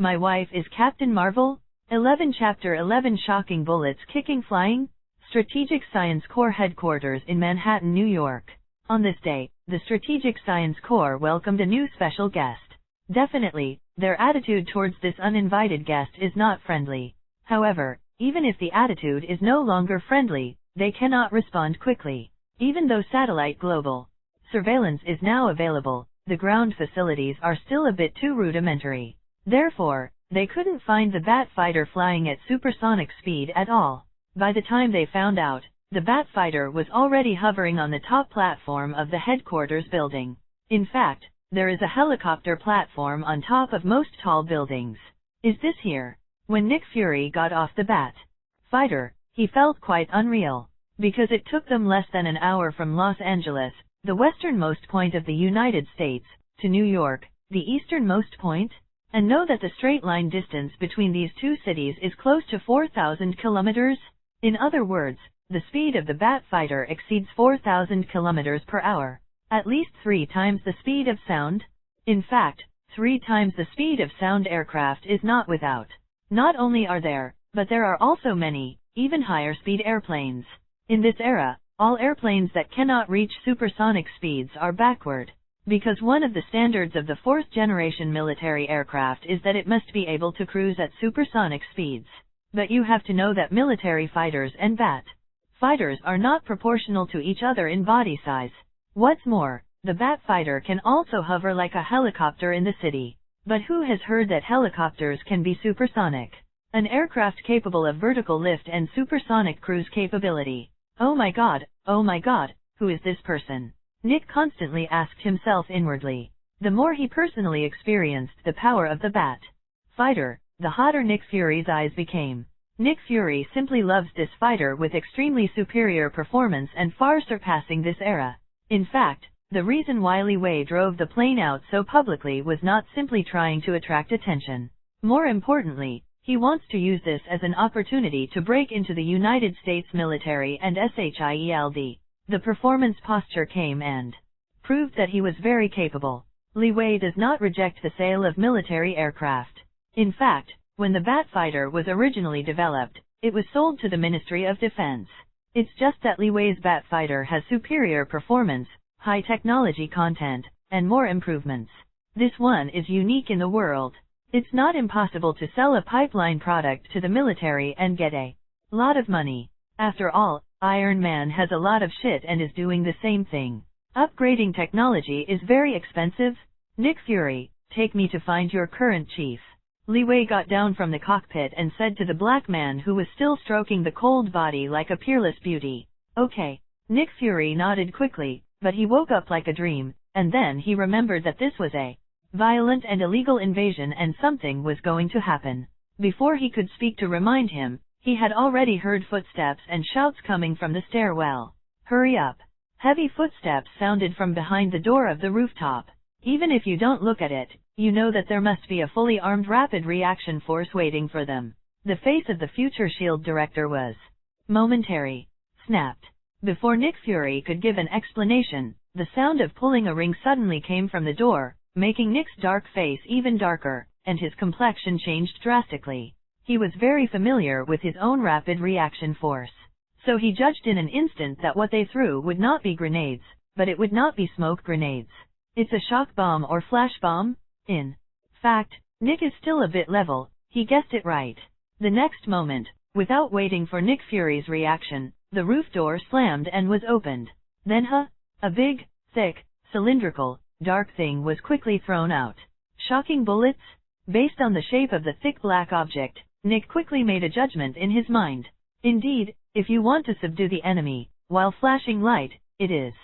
My wife is Captain Marvel? 11 Chapter 11 Shocking Bullets Kicking Flying? Strategic Science Corps Headquarters in Manhattan, New York. On this day, the Strategic Science Corps welcomed a new special guest. Definitely, their attitude towards this uninvited guest is not friendly. However, even if the attitude is no longer friendly, they cannot respond quickly. Even though satellite global surveillance is now available, the ground facilities are still a bit too rudimentary. Therefore, they couldn't find the Bat fighter flying at supersonic speed at all. By the time they found out, the Bat fighter was already hovering on the top platform of the headquarters building. In fact, there is a helicopter platform on top of most tall buildings. Is this here? When Nick Fury got off the Bat fighter, he felt quite unreal. Because it took them less than an hour from Los Angeles, the westernmost point of the United States, to New York, the easternmost point, and know that the straight line distance between these two cities is close to 4,000 kilometers? In other words, the speed of the Bat fighter exceeds 4,000 kilometers per hour. At least 3 times the speed of sound. In fact, 3 times the speed of sound aircraft is not without. Not only are there, but there are also many, even higher speed airplanes. In this era, all airplanes that cannot reach supersonic speeds are backward. Because one of the standards of the 4th generation military aircraft is that it must be able to cruise at supersonic speeds. But you have to know that military fighters and Bat fighters are not proportional to each other in body size. What's more, the Bat fighter can also hover like a helicopter in the city. But who has heard that helicopters can be supersonic? An aircraft capable of vertical lift and supersonic cruise capability. Oh my god, who is this person? Nick constantly asked himself inwardly. The more he personally experienced the power of the Bat fighter, the hotter Nick Fury's eyes became. Nick Fury simply loves this fighter with extremely superior performance and far surpassing this era. In fact, the reason why Li Wei drove the plane out so publicly was not simply trying to attract attention. More importantly, he wants to use this as an opportunity to break into the United States military and SHIELD. The performance posture came and proved that he was very capable. Li Wei does not reject the sale of military aircraft. In fact, when the Bat fighter was originally developed, it was sold to the Ministry of Defense. It's just that Li Wei's Bat fighter has superior performance, high technology content, and more improvements. This one is unique in the world. It's not impossible to sell a pipeline product to the military and get a lot of money. After all, Iron Man has a lot of shit and is doing the same thing. Upgrading technology is very expensive. Nick Fury, take me to find your current chief. Li Wei got down from the cockpit and said to the black man who was still stroking the cold body like a peerless beauty. Okay. Nick Fury nodded quickly, but he woke up like a dream, and then he remembered that this was a violent and illegal invasion and something was going to happen. Before he could speak to remind him, he had already heard footsteps and shouts coming from the stairwell. Hurry up. Heavy footsteps sounded from behind the door of the rooftop. Even if you don't look at it, you know that there must be a fully armed rapid reaction force waiting for them. The face of the future S.H.I.E.L.D. director was momentary. Snapped. Before Nick Fury could give an explanation, the sound of pulling a ring suddenly came from the door, making Nick's dark face even darker, and his complexion changed drastically. He was very familiar with his own rapid reaction force. So he judged in an instant that what they threw would not be grenades, but it would not be smoke grenades. It's a shock bomb or flash bomb? In fact, Nick is still a bit level, he guessed it right. The next moment, without waiting for Nick Fury's reaction, the roof door slammed and was opened. Then a big, thick, cylindrical, dark thing was quickly thrown out. Shocking bullets? Based on the shape of the thick black object, Nick quickly made a judgment in his mind. Indeed, if you want to subdue the enemy, while flashing light, it is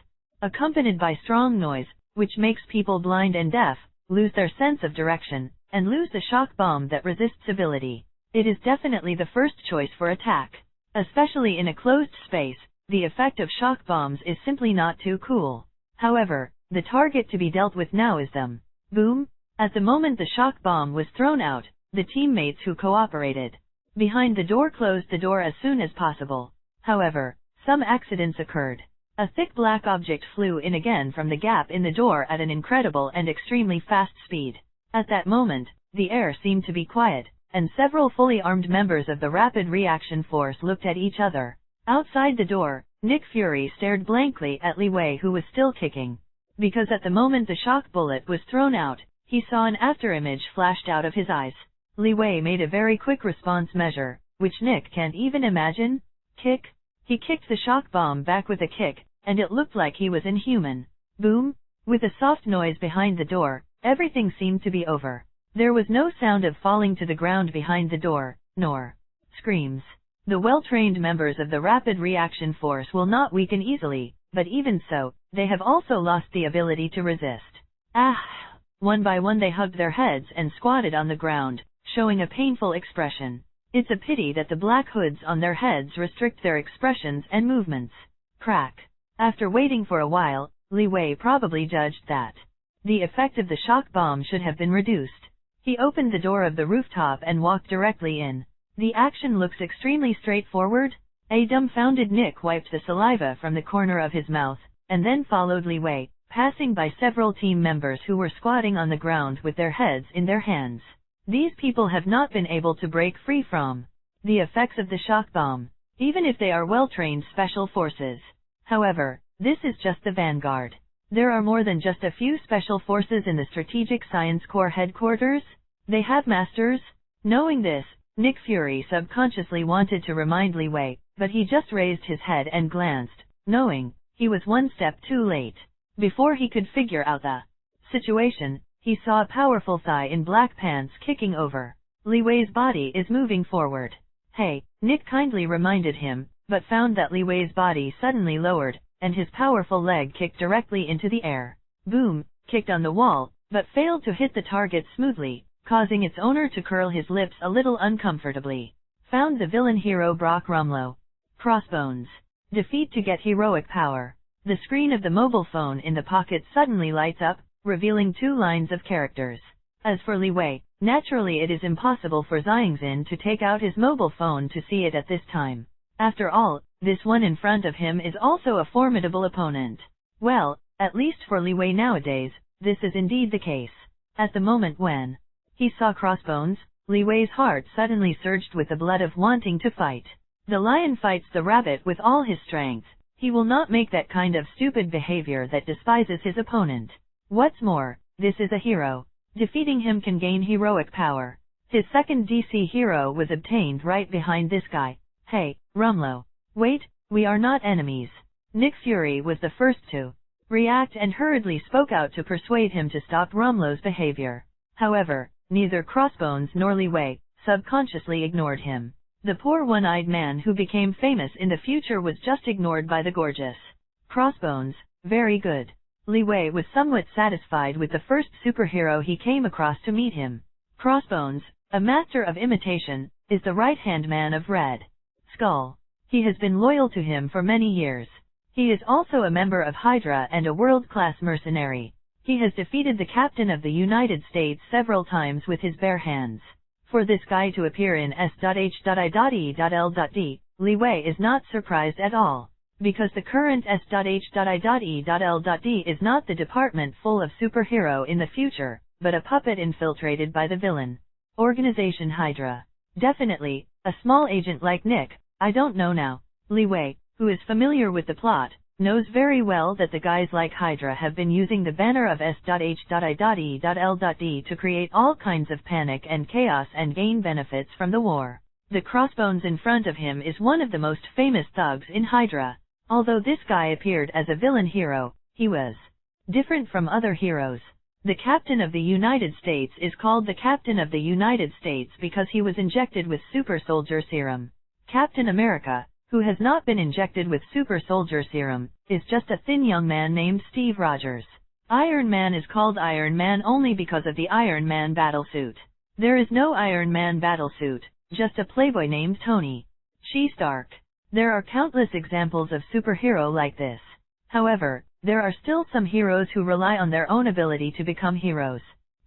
accompanied by strong noise, which makes people blind and deaf, lose their sense of direction, and lose the shock bomb that resists ability. It is definitely the first choice for attack. Especially in a closed space, the effect of shock bombs is simply not too cool. However, the target to be dealt with now is them. Boom! At the moment the shock bomb was thrown out, the teammates who cooperated behind the door closed the door as soon as possible. However, some accidents occurred. A thick black object flew in again from the gap in the door at an incredible and extremely fast speed. At that moment, the air seemed to be quiet, and several fully armed members of the Rapid Reaction Force looked at each other. Outside the door, Nick Fury stared blankly at Li Wei, who was still kicking. Because at the moment the shock bullet was thrown out, he saw an afterimage flashed out of his eyes. Li Wei made a very quick response measure, which Nick can't even imagine. Kick. He kicked the shock bomb back with a kick, and it looked like he was inhuman. Boom! With a soft noise behind the door, everything seemed to be over. There was no sound of falling to the ground behind the door, nor screams. The well-trained members of the Rapid Reaction Force will not weaken easily, but even so, they have also lost the ability to resist. Ah! One by one they hugged their heads and squatted on the ground, showing a painful expression. It's a pity that the black hoods on their heads restrict their expressions and movements. Crack. After waiting for a while, Li Wei probably judged that the effect of the shock bomb should have been reduced. He opened the door of the rooftop and walked directly in. The action looks extremely straightforward. A dumbfounded Nick wiped the saliva from the corner of his mouth, and then followed Li Wei, passing by several team members who were squatting on the ground with their heads in their hands. These people have not been able to break free from the effects of the shock bomb, even if they are well-trained special forces. However, this is just the vanguard. There are more than just a few special forces in the Strategic Science Corps headquarters. They have masters. Knowing this, Nick Fury subconsciously wanted to remind Li Wei, but he just raised his head and glanced, knowing he was one step too late. Before he could figure out the situation, he saw a powerful thigh in black pants kicking over. Li Wei's body is moving forward. Hey, Nick kindly reminded him, but found that Li Wei's body suddenly lowered, and his powerful leg kicked directly into the air. Boom! Kicked on the wall, but failed to hit the target smoothly, causing its owner to curl his lips a little uncomfortably. Found the villain hero Brock Rumlow. Crossbones. Defeat to get heroic power. The screen of the mobile phone in the pocket suddenly lights up, revealing 2 lines of characters. As for Li Wei, naturally it is impossible for Xiangxin to take out his mobile phone to see it at this time. After all, this one in front of him is also a formidable opponent. Well, at least for Li Wei nowadays, this is indeed the case. At the moment when he saw Crossbones, Li Wei's heart suddenly surged with the blood of wanting to fight. The lion fights the rabbit with all his strength. He will not make that kind of stupid behavior that despises his opponent. What's more, this is a hero. Defeating him can gain heroic power. His second DC hero was obtained right behind this guy. Hey, Rumlow. Wait, we are not enemies. Nick Fury was the first to react and hurriedly spoke out to persuade him to stop Rumlow's behavior. However, neither Crossbones nor Li Wei subconsciously ignored him. The poor one-eyed man who became famous in the future was just ignored by the gorgeous Crossbones. Very good. Li Wei was somewhat satisfied with the first superhero he came across to meet him. Crossbones, a master of imitation, is the right-hand man of Red Skull. He has been loyal to him for many years. He is also a member of Hydra and a world-class mercenary. He has defeated the Captain of the United States several times with his bare hands. For this guy to appear in S.H.I.E.L.D., Li Wei is not surprised at all, because the current S.H.I.E.L.D. is not the department full of superhero in the future, but a puppet infiltrated by the villain organization Hydra. Definitely, a small agent like Nick, I don't know now. Li Wei, who is familiar with the plot, knows very well that the guys like Hydra have been using the banner of S.H.I.E.L.D. to create all kinds of panic and chaos and gain benefits from the war. The Crossbones in front of him is one of the most famous thugs in Hydra. Although this guy appeared as a villain hero, he was different from other heroes. The Captain of the United States is called the Captain of the United States because he was injected with super soldier serum. Captain America, who has not been injected with super soldier serum, is just a thin young man named Steve Rogers. Iron Man is called Iron Man only because of the Iron Man battlesuit. There is no Iron Man battlesuit, just a playboy named Tony Stark. There are countless examples of superhero like this. However, there are still some heroes who rely on their own ability to become heroes.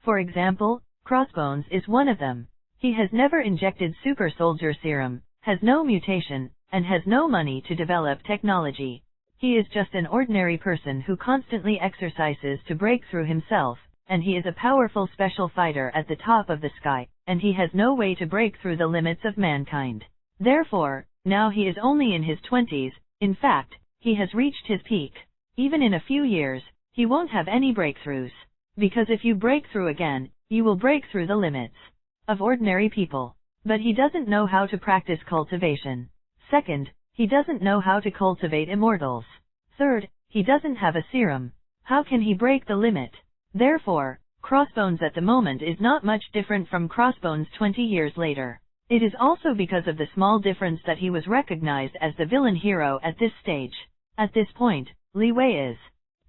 For example, Crossbones is one of them. He has never injected super soldier serum, has no mutation, and has no money to develop technology. He is just an ordinary person who constantly exercises to break through himself, and he is a powerful special fighter at the top of the sky, and he has no way to break through the limits of mankind. Therefore, now he is only in his 20s, in fact, he has reached his peak. Even in a few years, he won't have any breakthroughs. Because if you break through again, you will break through the limits of ordinary people. But he doesn't know how to practice cultivation. Second, he doesn't know how to cultivate immortals. Third, he doesn't have a serum. How can he break the limit? Therefore, Crossbones at the moment is not much different from Crossbones 20 years later. It is also because of the small difference that he was recognized as the villain hero at this stage. At this point, Li Wei is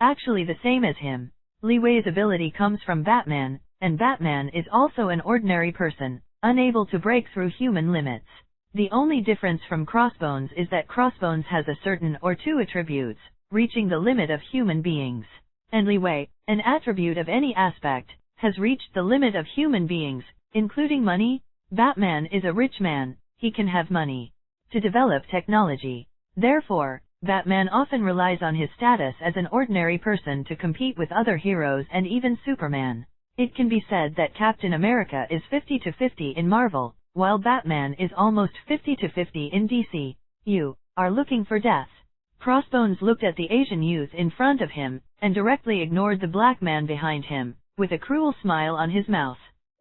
actually the same as him. Li Wei's ability comes from Batman, and Batman is also an ordinary person, unable to break through human limits. The only difference from Crossbones is that Crossbones has a certain or two attributes, reaching the limit of human beings. And Li Wei, an attribute of any aspect, has reached the limit of human beings, including money. Batman is a rich man, he can have money to develop technology. Therefore, Batman often relies on his status as an ordinary person to compete with other heroes and even Superman. It can be said that Captain America is 50-50 in Marvel, while Batman is almost 50-50 in DC. You are looking for death. Crossbones looked at the Asian youth in front of him, and directly ignored the black man behind him, with a cruel smile on his mouth.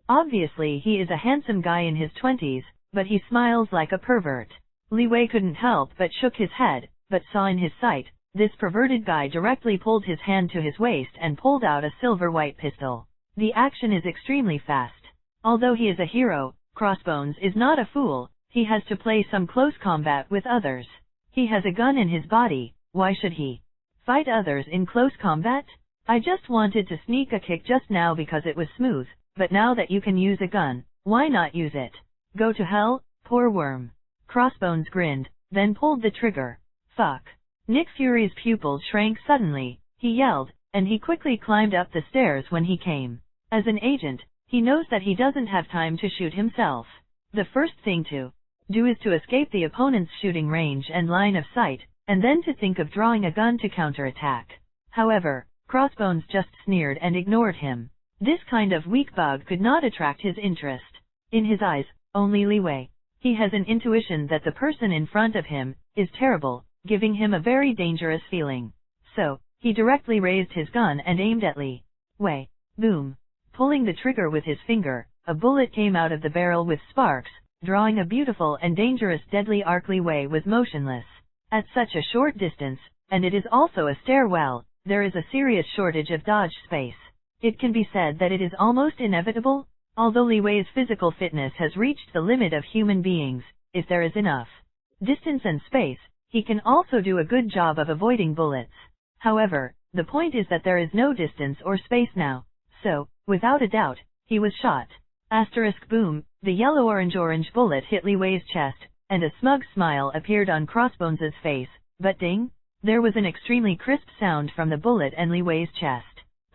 Obviously he is a handsome guy in his 20s, but he smiles like a pervert. Li Wei couldn't help but shook his head, but saw in his sight, this perverted guy directly pulled his hand to his waist and pulled out a silver-white pistol. The action is extremely fast. Although he is a hero, Crossbones is not a fool, he has to play some close combat with others. He has a gun in his body, why should he fight others in close combat? I just wanted to sneak a kick just now because it was smooth, but now that you can use a gun, why not use it? Go to hell, poor worm. Crossbones grinned, then pulled the trigger. Fuck. Nick Fury's pupils shrank suddenly, he yelled, and he quickly climbed up the stairs when he came. As an agent, he knows that he doesn't have time to shoot himself. The first thing to do is to escape the opponent's shooting range and line of sight, and then to think of drawing a gun to counterattack. However, Crossbones just sneered and ignored him. This kind of weak bug could not attract his interest. In his eyes, only Li Wei. He has an intuition that the person in front of him is terrible, giving him a very dangerous feeling. So, he directly raised his gun and aimed at Li Wei. Boom. Pulling the trigger with his finger, a bullet came out of the barrel with sparks, drawing a beautiful and dangerous deadly arc. Li Wei was motionless. At such a short distance, and it is also a stairwell, there is a serious shortage of dodge space. It can be said that it is almost inevitable. Although Li Wei's physical fitness has reached the limit of human beings, if there is enough distance and space, he can also do a good job of avoiding bullets. However, the point is that there is no distance or space now. So, without a doubt, he was shot. Asterisk boom, the yellow-orange bullet hit Li Wei's chest, and a smug smile appeared on Crossbones' face, but ding! There was an extremely crisp sound from the bullet and Li Wei's chest.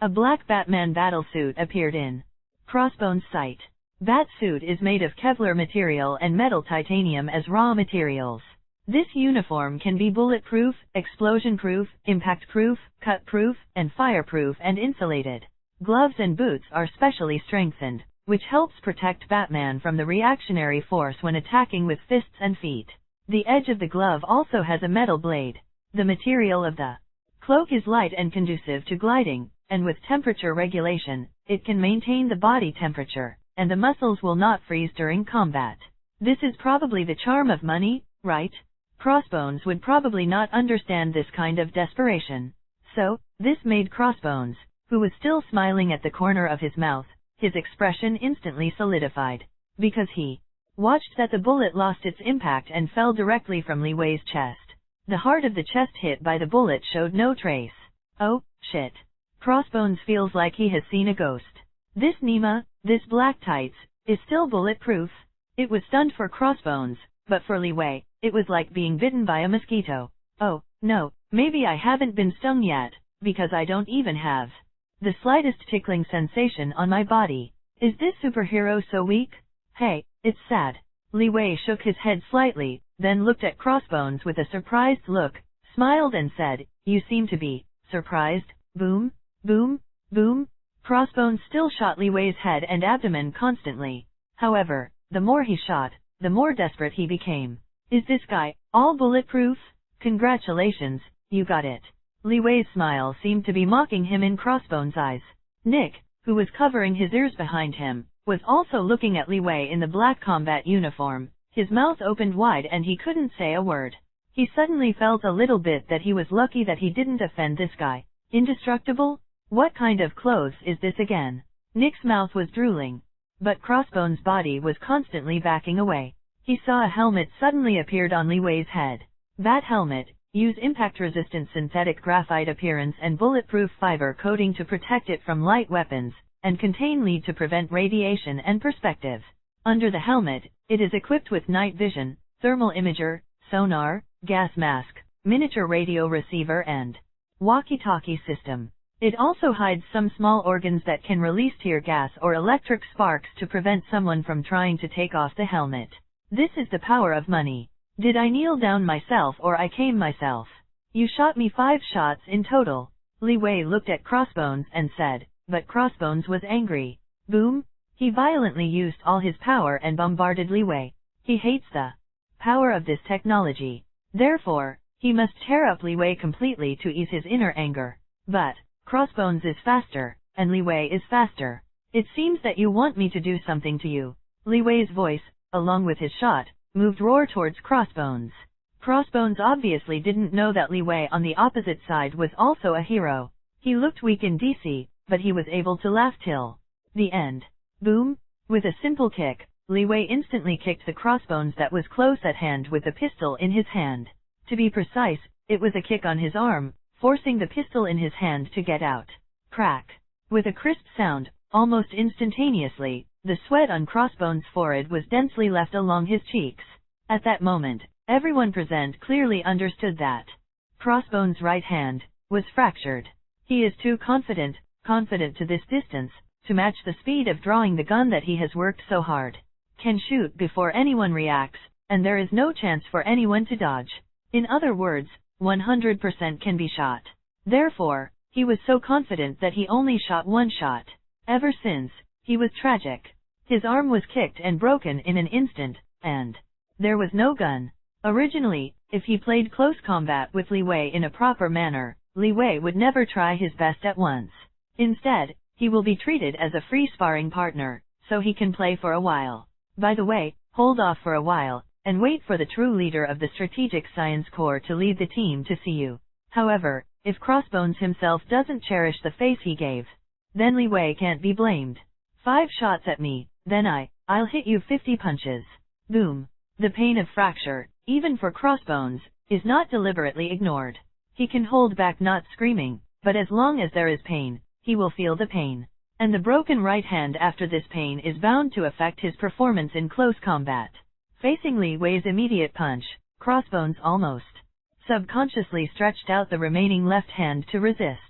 A black Batman battlesuit appeared in Crossbones' sight. Bat suit is made of Kevlar material and metal titanium as raw materials. This uniform can be bulletproof, explosion-proof, impact-proof, cut-proof, and fireproof and insulated. Gloves and boots are specially strengthened, which helps protect Batman from the reactionary force when attacking with fists and feet. The edge of the glove also has a metal blade. The material of the cloak is light and conducive to gliding, and with temperature regulation, it can maintain the body temperature, and the muscles will not freeze during combat. This is probably the charm of money, right? Crossbones would probably not understand this kind of desperation. So, this made Crossbones, who was still smiling at the corner of his mouth, his expression instantly solidified. Because he watched that the bullet lost its impact and fell directly from Li Wei's chest. The heart of the chest hit by the bullet showed no trace. Oh, shit. Crossbones feels like he has seen a ghost. This Nima, this black tights, is still bulletproof. It was stunned for Crossbones, but for Li Wei, it was like being bitten by a mosquito. Oh, no, maybe I haven't been stung yet, because I don't even have the slightest tickling sensation on my body. Is this superhero so weak? Hey, it's sad. Li Wei shook his head slightly, then looked at Crossbones with a surprised look, smiled and said, "You seem to be surprised." Boom, boom, boom. Crossbones still shot Li Wei's head and abdomen constantly. However, the more he shot, the more desperate he became. Is this guy all bulletproof? Congratulations, you got it. Li Wei's smile seemed to be mocking him in Crossbones' eyes. Nick, who was covering his ears behind him, was also looking at Li Wei in the black combat uniform. His mouth opened wide and he couldn't say a word. He suddenly felt a little bit that he was lucky that he didn't offend this guy. Indestructible? What kind of clothes is this again? Nick's mouth was drooling. But Crossbones' body was constantly backing away. He saw a helmet suddenly appeared on Li Wei's head. That helmet, use impact-resistant synthetic graphite appearance and bulletproof fiber coating to protect it from light weapons, and contain lead to prevent radiation and perspective. Under the helmet, it is equipped with night vision, thermal imager, sonar, gas mask, miniature radio receiver and walkie-talkie system. It also hides some small organs that can release tear gas or electric sparks to prevent someone from trying to take off the helmet. This is the power of money. Did I kneel down myself or I came myself? You shot me 5 shots in total. Li Wei looked at Crossbones and said, but Crossbones was angry. Boom! He violently used all his power and bombarded Li Wei. He hates the power of this technology. Therefore, he must tear up Li Wei completely to ease his inner anger. But Crossbones is faster, and Li Wei is faster. It seems that you want me to do something to you. Li Wei's voice, along with his shot, moved roar towards Crossbones. Crossbones obviously didn't know that Li Wei on the opposite side was also a hero. He looked weak in DC, but he was able to laugh till the end. Boom! With a simple kick, Li Wei instantly kicked the Crossbones that was close at hand with the pistol in his hand. To be precise, it was a kick on his arm, forcing the pistol in his hand to get out. Crack! With a crisp sound, almost instantaneously, the sweat on Crossbones' forehead was densely left along his cheeks. At that moment, everyone present clearly understood that Crossbones' right hand was fractured. He is too confident to this distance, to match the speed of drawing the gun that he has worked so hard. Can shoot before anyone reacts, and there is no chance for anyone to dodge. In other words, 100% can be shot. Therefore, he was so confident that he only shot 1 shot. Ever since, he was tragic. His arm was kicked and broken in an instant, and there was no gun. Originally, if he played close combat with Li Wei in a proper manner, Li Wei would never try his best at once. Instead, he will be treated as a free sparring partner, so he can play for a while. By the way, hold off for a while, and wait for the true leader of the Strategic Science Corps to lead the team to see you. However, if Crossbones himself doesn't cherish the face he gave, then Li Wei can't be blamed. 5 shots at me, then I'll hit you 50 punches. Boom. The pain of fracture, even for Crossbones, is not deliberately ignored. He can hold back not screaming, but as long as there is pain, he will feel the pain. And the broken right hand after this pain is bound to affect his performance in close combat. Facing Li Wei's immediate punch, Crossbones almost subconsciously stretched out the remaining left hand to resist.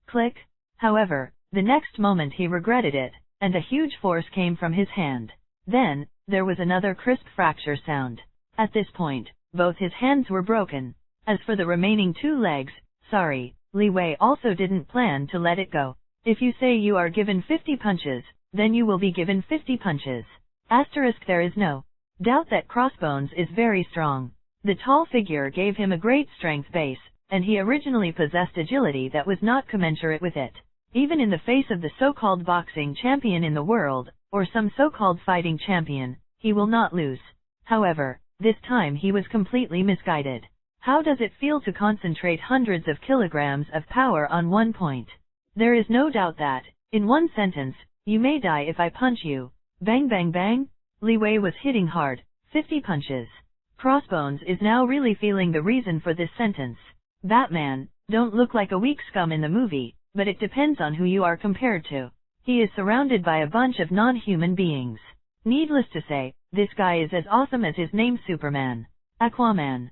Click. However, the next moment he regretted it, and a huge force came from his hand. Then, there was another crisp fracture sound. At this point, both his hands were broken. As for the remaining 2 legs, sorry, Li Wei also didn't plan to let it go. If you say you are given 50 punches, then you will be given 50 punches. Asterisk, there is no doubt that Crossbones is very strong. The tall figure gave him a great strength base, and he originally possessed agility that was not commensurate with it. Even in the face of the so-called boxing champion in the world, or some so-called fighting champion, he will not lose. However, this time he was completely misguided. How does it feel to concentrate hundreds of kilograms of power on one point? There is no doubt that, in one sentence, you may die if I punch you. Bang bang bang. Li Wei was hitting hard, 50 punches. Crossbones is now really feeling the reason for this sentence. Batman, don't look like a weak scum in the movie, but it depends on who you are compared to. He is surrounded by a bunch of non-human beings. Needless to say, this guy is as awesome as his name: Superman, Aquaman,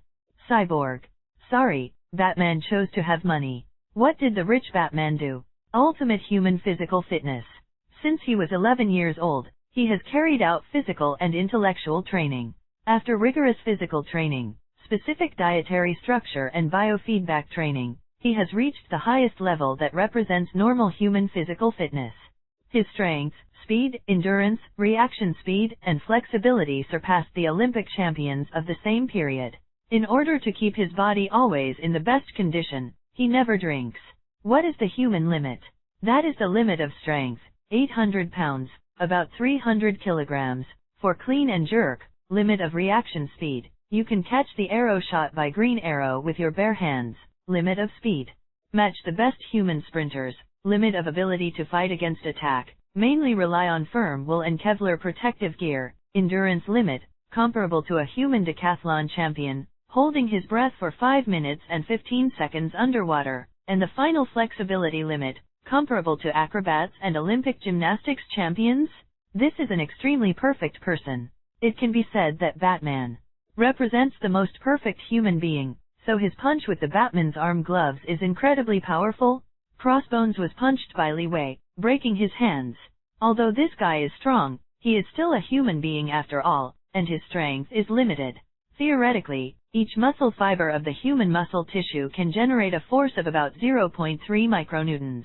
Cyborg. Sorry, Batman chose to have money. What did the rich Batman do? Ultimate human physical fitness. Since he was 11 years old, he has carried out physical and intellectual training. After rigorous physical training, specific dietary structure and biofeedback training, he has reached the highest level that represents normal human physical fitness. His strength, speed, endurance, reaction speed, and flexibility surpassed the Olympic champions of the same period. In order to keep his body always in the best condition, he never drinks. What is the human limit? That is the limit of strength, 800 pounds, about 300 kilograms, for clean and jerk. Limit of reaction speed. You can catch the arrow shot by green arrow with your bare hands. Limit of speed. Match the best human sprinters. Limit of ability to fight against attack. Mainly rely on firm wool and Kevlar protective gear. Endurance limit. Comparable to a human decathlon champion, holding his breath for 5 minutes and 15 seconds underwater. And the final flexibility limit. Comparable to acrobats and Olympic gymnastics champions? This is an extremely perfect person. It can be said that Batman represents the most perfect human being, so his punch with the Batman's arm gloves is incredibly powerful. Crossbones was punched by Li Wei, breaking his hands. Although this guy is strong, he is still a human being after all, and his strength is limited. Theoretically, each muscle fiber of the human muscle tissue can generate a force of about 0.3 micronewtons.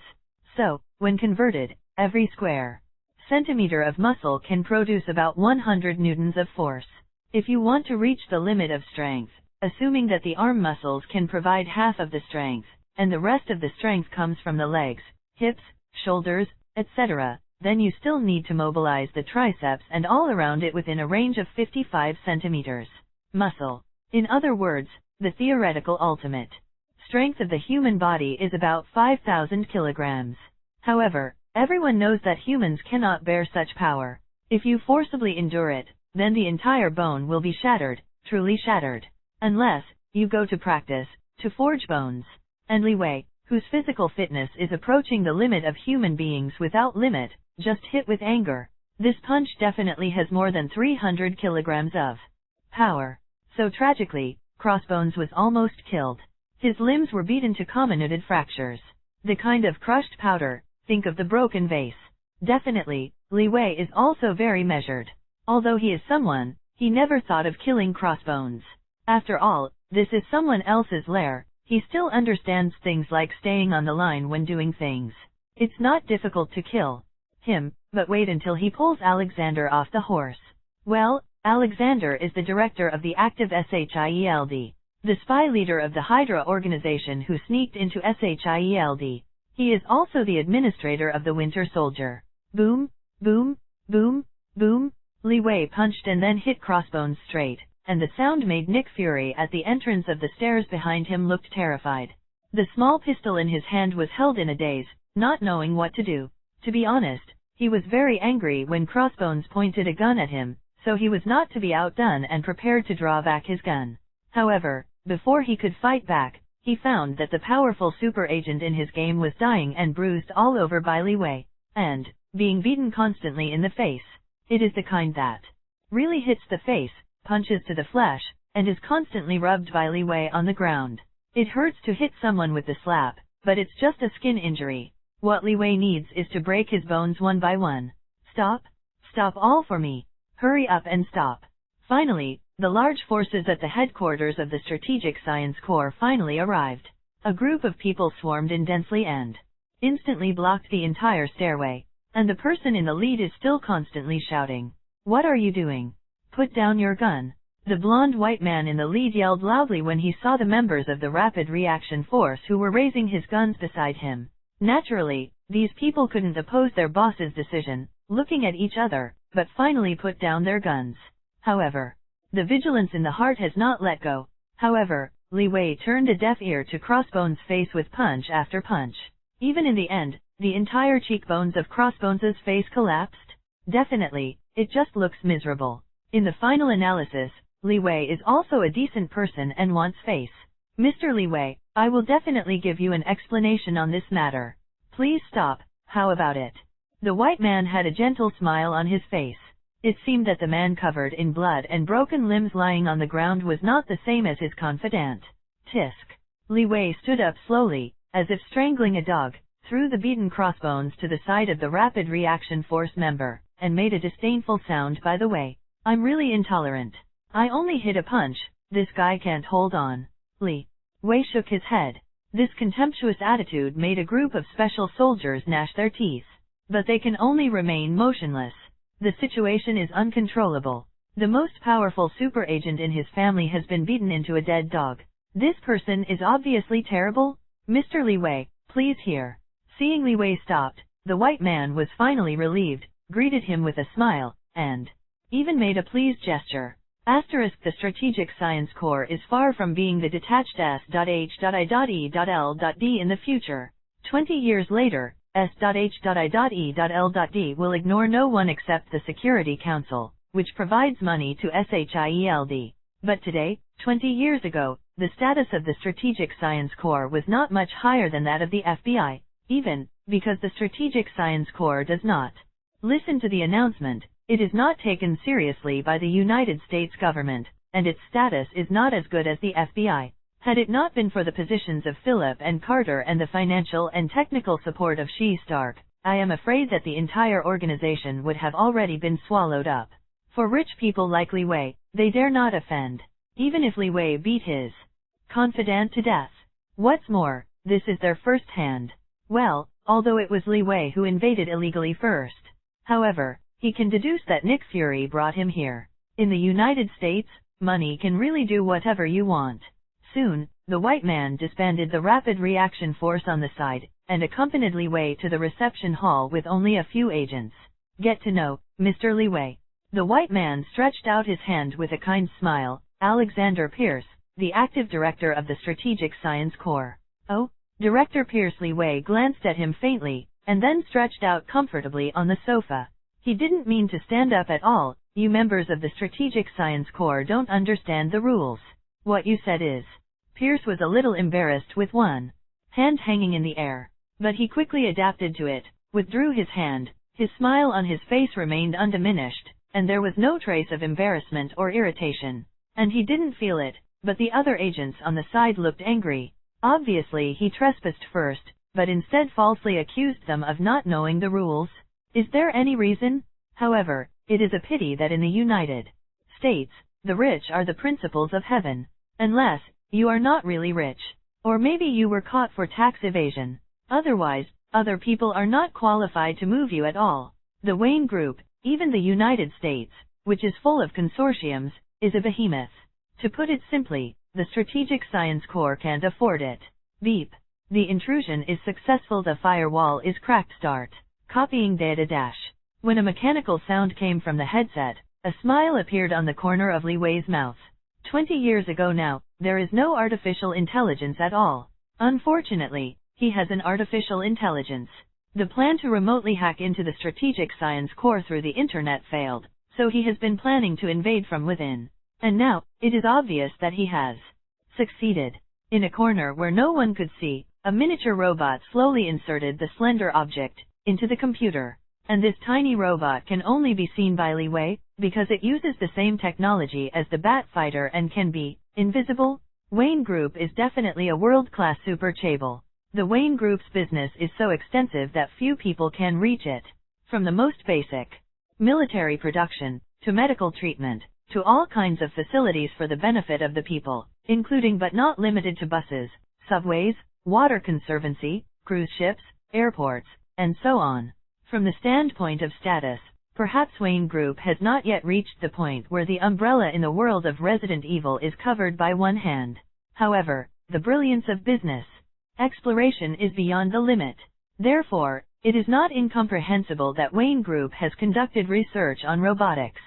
So, when converted, every square centimeter of muscle can produce about 100 newtons of force. If you want to reach the limit of strength, assuming that the arm muscles can provide half of the strength, and the rest of the strength comes from the legs, hips, shoulders, etc., then you still need to mobilize the triceps and all around it within a range of 55 centimeters. Muscle. In other words, the theoretical ultimate strength of the human body is about 5,000 kilograms. However, everyone knows that humans cannot bear such power. If you forcibly endure it, then the entire bone will be shattered, truly shattered. Unless you go to practice to forge bones. And Li Wei, whose physical fitness is approaching the limit of human beings without limit, just hit with anger. This punch definitely has more than 300 kilograms of power. So tragically, Crossbones was almost killed. His limbs were beaten to comminuted fractures. The kind of crushed powder. Think of the broken vase. Definitely, Li Wei is also very measured. Although he is someone, he never thought of killing Crossbones. After all, this is someone else's lair. He still understands things like staying on the line when doing things. It's not difficult to kill him, but wait until he pulls Alexander off the horse. Well, Alexander is the director of the active SHIELD, the spy leader of the Hydra organization who sneaked into SHIELD. He is also the administrator of the Winter Soldier. Boom, boom, boom, boom. Li Wei punched and then hit Crossbones straight, and the sound made Nick Fury at the entrance of the stairs behind him looked terrified. The small pistol in his hand was held in a daze, not knowing what to do. To be honest, he was very angry when Crossbones pointed a gun at him, so he was not to be outdone and prepared to draw back his gun. However, before he could fight back, he found that the powerful super agent in his game was dying and bruised all over by Li Wei, and being beaten constantly in the face. It is the kind that really hits the face, punches to the flesh, and is constantly rubbed by Li Wei on the ground. It hurts to hit someone with the slap, but it's just a skin injury. What Li Wei needs is to break his bones one by one. Stop! Stop all for me! Hurry up and stop! Finally, the large forces at the headquarters of the Strategic Science Corps finally arrived. A group of people swarmed in densely and instantly blocked the entire stairway, and the person in the lead is still constantly shouting, "What are you doing? Put down your gun." The blonde white man in the lead yelled loudly when he saw the members of the Rapid Reaction Force who were raising his guns beside him. Naturally, these people couldn't oppose their boss's decision, looking at each other, but finally put down their guns. However, the vigilance in the heart has not let go. However, Li Wei turned a deaf ear to Crossbones' face with punch after punch. Even in the end, the entire cheekbones of Crossbones' face collapsed. Definitely, it just looks miserable. In the final analysis, Li Wei is also a decent person and wants face. Mr. Li Wei, I will definitely give you an explanation on this matter. Please stop, how about it? The white man had a gentle smile on his face. It seemed that the man covered in blood and broken limbs lying on the ground was not the same as his confidant. Tisk. Li Wei stood up slowly, as if strangling a dog, threw the beaten Crossbones to the side of the Rapid Reaction Force member, and made a disdainful sound. By the way, I'm really intolerant. I only hit a punch, this guy can't hold on. Li Wei shook his head. This contemptuous attitude made a group of special soldiers gnash their teeth. but they can only remain motionless. The situation is uncontrollable. The most powerful super agent in his family has been beaten into a dead dog. This person is obviously terrible. Mr. Li Wei, please here. Seeing Li Wei stopped, the white man was finally relieved, greeted him with a smile, and even made a pleased gesture. Asterisk The Strategic Science Corps is far from being the detached S.H.I.E.L.D. in the future. 20 years later, S.H.I.E.L.D. will ignore no one except the Security Council, which provides money to SHIELD. But today, 20 years ago, the status of the Strategic Science Corps was not much higher than that of the FBI, even because the Strategic Science Corps does not listen to the announcement. It is not taken seriously by the United States government, and its status is not as good as the FBI. Had it not been for the positions of Philip and Carter and the financial and technical support of She Stark, I am afraid that the entire organization would have already been swallowed up. For rich people like Li Wei, they dare not offend, even if Li Wei beat his confidant to death. What's more, this is their first hand. Well, although it was Li Wei who invaded illegally first. However, he can deduce that Nick Fury brought him here. In the United States, money can really do whatever you want. Soon, the white man disbanded the Rapid Reaction Force on the side, and accompanied Li Wei to the reception hall with only a few agents. Get to know, Mr. Li Wei. The white man stretched out his hand with a kind smile. Alexander Pierce, the active director of the Strategic Science Corps. Oh? Director Pierce. Li Wei glanced at him faintly, and then stretched out comfortably on the sofa. He didn't mean to stand up at all. You members of the Strategic Science Corps don't understand the rules. What you said is. Pierce was a little embarrassed with one hand hanging in the air, but he quickly adapted to it, withdrew his hand. His smile on his face remained undiminished, and there was no trace of embarrassment or irritation. And he didn't feel it, but the other agents on the side looked angry. Obviously he trespassed first, but instead falsely accused them of not knowing the rules. Is there any reason? However, it is a pity that in the United States, the rich are the principals of heaven. Unless you are not really rich. Or maybe you were caught for tax evasion. Otherwise, other people are not qualified to move you at all. The Wayne Group, even the United States, which is full of consortiums, is a behemoth. To put it simply, the Strategic Science Corps can't afford it. Beep. The intrusion is successful. The firewall is cracked. Start copying data dash. When a mechanical sound came from the headset, a smile appeared on the corner of Li Wei's mouth. 20 years ago now, there is no artificial intelligence at all. Unfortunately, he has an artificial intelligence. The plan to remotely hack into the Strategic Science Corps through the internet failed, so he has been planning to invade from within. And now, it is obvious that he has succeeded. In a corner where no one could see, a miniature robot slowly inserted the slender object into the computer. And this tiny robot can only be seen by Li Wei, because it uses the same technology as the Bat Fighter and can be invisible. Wayne Group is definitely a world-class super chable. The Wayne Group's business is so extensive that few people can reach it. From the most basic military production, to medical treatment, to all kinds of facilities for the benefit of the people, including but not limited to buses, subways, water conservancy, cruise ships, airports, and so on. From the standpoint of status, perhaps Wayne Group has not yet reached the point where the umbrella in the world of Resident Evil is covered by one hand. However, the brilliance of business exploration is beyond the limit. Therefore, it is not incomprehensible that Wayne Group has conducted research on robotics.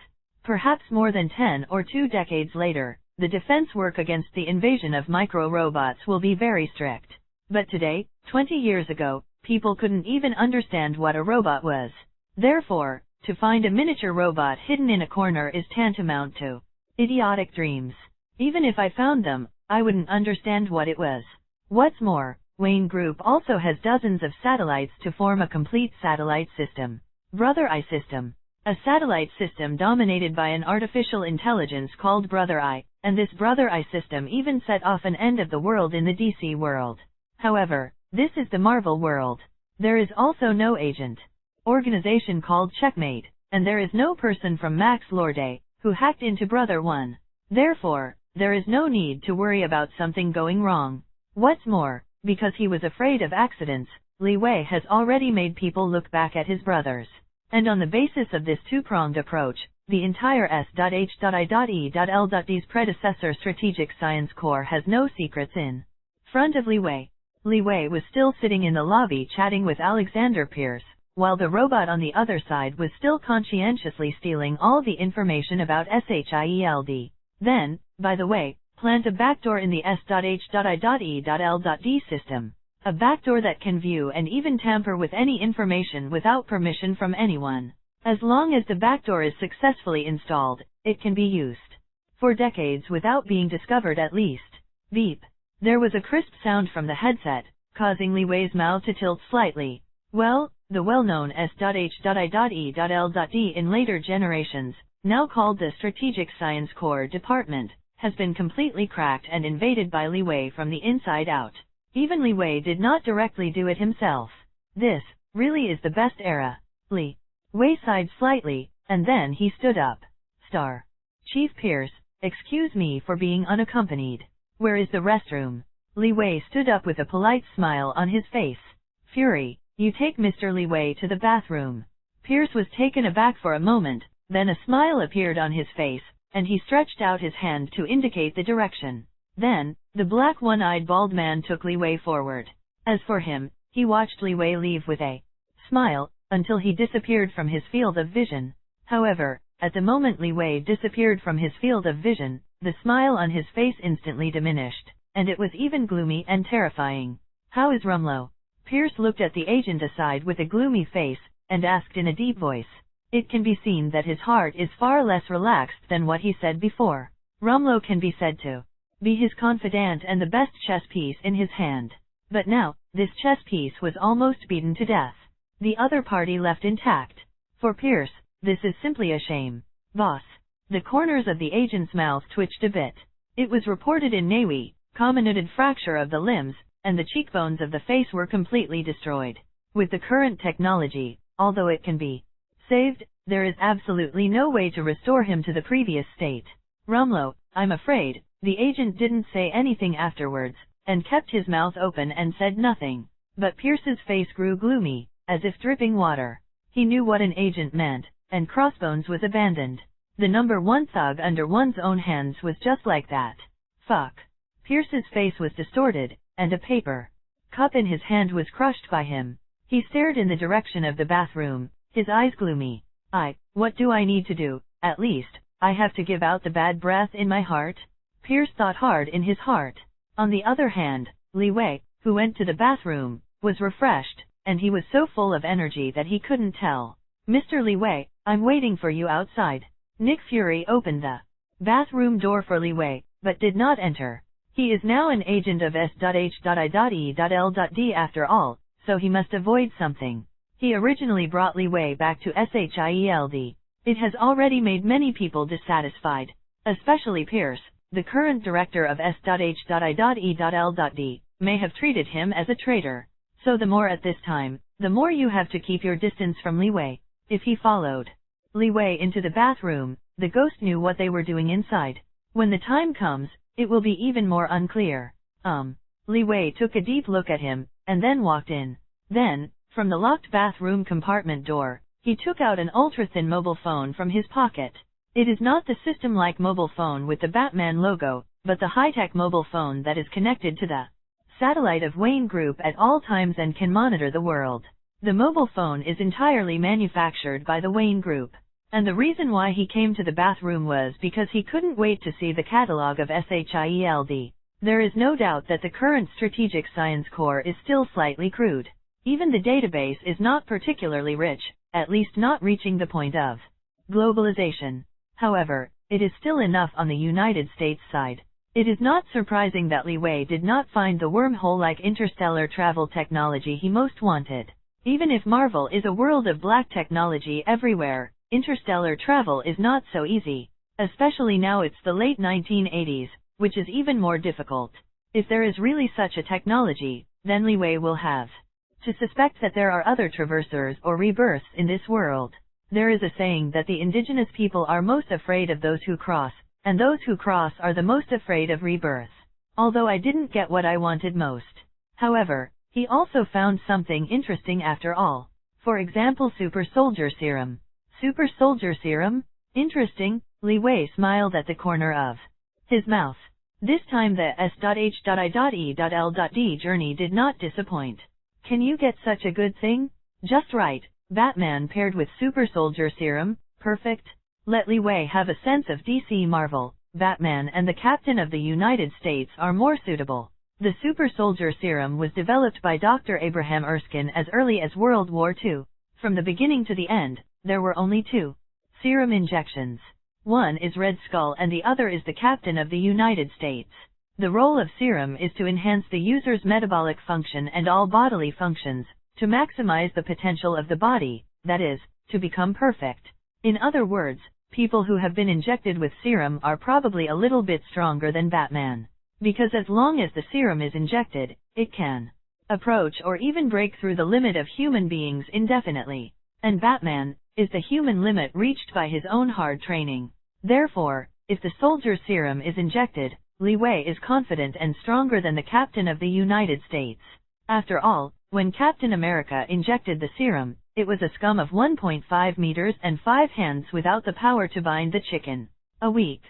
Perhaps more than 10 or 2 decades later, the defense work against the invasion of micro-robots will be very strict. But today, 20 years ago, people couldn't even understand what a robot was. Therefore, to find a miniature robot hidden in a corner is tantamount to idiotic dreams. Even if I found them, I wouldn't understand what it was. What's more, Wayne Group also has dozens of satellites to form a complete satellite system. Brother Eye System. A satellite system dominated by an artificial intelligence called Brother Eye, and this Brother Eye system even set off an end of the world in the DC world. However, this is the Marvel world. There is also no agent organization called Checkmate, and there is no person from Max Lorde, who hacked into Brother One. Therefore, there is no need to worry about something going wrong. What's more, because he was afraid of accidents, Li Wei has already made people look back at his brothers. And on the basis of this two-pronged approach, the entire S.H.I.E.L.D's predecessor Strategic Science Corps has no secrets in front of Li Wei. Li Wei was still sitting in the lobby chatting with Alexander Pierce, while the robot on the other side was still conscientiously stealing all the information about SHIELD. Then, by the way, plant a backdoor in the S.H.I.E.L.D system. A backdoor that can view and even tamper with any information without permission from anyone. As long as the backdoor is successfully installed, it can be used for decades without being discovered at least. Beep. There was a crisp sound from the headset, causing Li Wei's mouth to tilt slightly. Well, the well-known S.H.I.E.L.D in later generations, now called the Strategic Science Corps Department, has been completely cracked and invaded by Li Wei from the inside out. Even Li Wei did not directly do it himself. This, really is the best era. Li Wei sighed slightly, and then he stood up. Chief Pierce, excuse me for being unaccompanied. Where is the restroom? Li Wei stood up with a polite smile on his face. Fury, you take Mr. Li Wei to the bathroom. Pierce was taken aback for a moment, then a smile appeared on his face, and he stretched out his hand to indicate the direction. Then, the black one-eyed bald man took Li Wei forward. As for him, he watched Li Wei leave with a smile, until he disappeared from his field of vision. However, at the moment Li Wei disappeared from his field of vision, the smile on his face instantly diminished, and it was even gloomy and terrifying. How is Rumlow? Pierce looked at the agent aside with a gloomy face, and asked in a deep voice. It can be seen that his heart is far less relaxed than what he said before. Rumlow can be said to be his confidant and the best chess piece in his hand. But now, this chess piece was almost beaten to death. The other party left intact. For Pierce, this is simply a shame. Boss. The corners of the agent's mouth twitched a bit. It was reported in Nawi, comminuted fracture of the limbs, and the cheekbones of the face were completely destroyed. With the current technology, although it can be saved, there is absolutely no way to restore him to the previous state. Rumlow, I'm afraid, the agent didn't say anything afterwards, and kept his mouth open and said nothing. But Pierce's face grew gloomy, as if dripping water. He knew what an agent meant, and Crossbones was abandoned. The number one thug under one's own hands was just like that. Fuck. Pierce's face was distorted, and a paper cup in his hand was crushed by him. He stared in the direction of the bathroom, his eyes gloomy. What do I need to do? At least, I have to give out the bad breath in my heart? Pierce thought hard in his heart. On the other hand, Li Wei, who went to the bathroom, was refreshed, and he was so full of energy that he couldn't tell. Mr. Li Wei, I'm waiting for you outside. Nick Fury opened the bathroom door for Li Wei, but did not enter. He is now an agent of S.H.I.E.L.D after all, so he must avoid something. He originally brought Li Wei back to SHIELD. It has already made many people dissatisfied, especially Pierce, the current director of S.H.I.E.L.D, may have treated him as a traitor. So the more at this time, the more you have to keep your distance from Li Wei. If he followed Li Wei into the bathroom, the ghost knew what they were doing inside. When the time comes, it will be even more unclear. Li Wei took a deep look at him, and then walked in. Then, from the locked bathroom compartment door, he took out an ultra-thin mobile phone from his pocket. It is not the system-like mobile phone with the Batman logo, but the high-tech mobile phone that is connected to the satellite of Wayne Group at all times and can monitor the world. The mobile phone is entirely manufactured by the Wayne Group. And the reason why he came to the bathroom was because he couldn't wait to see the catalog of SHIELD. There is no doubt that the current Strategic Science Corps is still slightly crude. Even the database is not particularly rich, at least not reaching the point of globalization. However, it is still enough on the United States side. It is not surprising that Li Wei did not find the wormhole-like interstellar travel technology he most wanted. Even if Marvel is a world of black technology everywhere, interstellar travel is not so easy. Especially now it's the late 1980s, which is even more difficult. If there is really such a technology, then Li Wei will have to suspect that there are other traversers or rebirths in this world. There is a saying that the indigenous people are most afraid of those who cross, and those who cross are the most afraid of rebirth. Although I didn't get what I wanted most. However, He also found something interesting after all. For example, super soldier serum. Super soldier serum? Interesting, Li Wei smiled at the corner of his mouth. This time the S.H.I.E.L.D journey did not disappoint. Can you get such a good thing? Just right, Batman paired with super soldier serum, perfect. Let Li Wei have a sense of DC Marvel. Batman and the Captain of the United States are more suitable. The super soldier serum was developed by Dr. Abraham Erskine as early as World War II. From the beginning to the end, there were only two serum injections. One is Red Skull and the other is the Captain of the United States. The role of serum is to enhance the user's metabolic function and all bodily functions, to maximize the potential of the body, that is, to become perfect. In other words, people who have been injected with serum are probably a little bit stronger than Batman. Because as long as the serum is injected, it can approach or even break through the limit of human beings indefinitely. And Batman is the human limit reached by his own hard training. Therefore, if the soldier serum is injected, Li Wei is confident and stronger than the Captain of the United States. After all, when Captain America injected the serum, it was a scum of 1.5 meters and 5 hands without the power to bind the chicken. A weak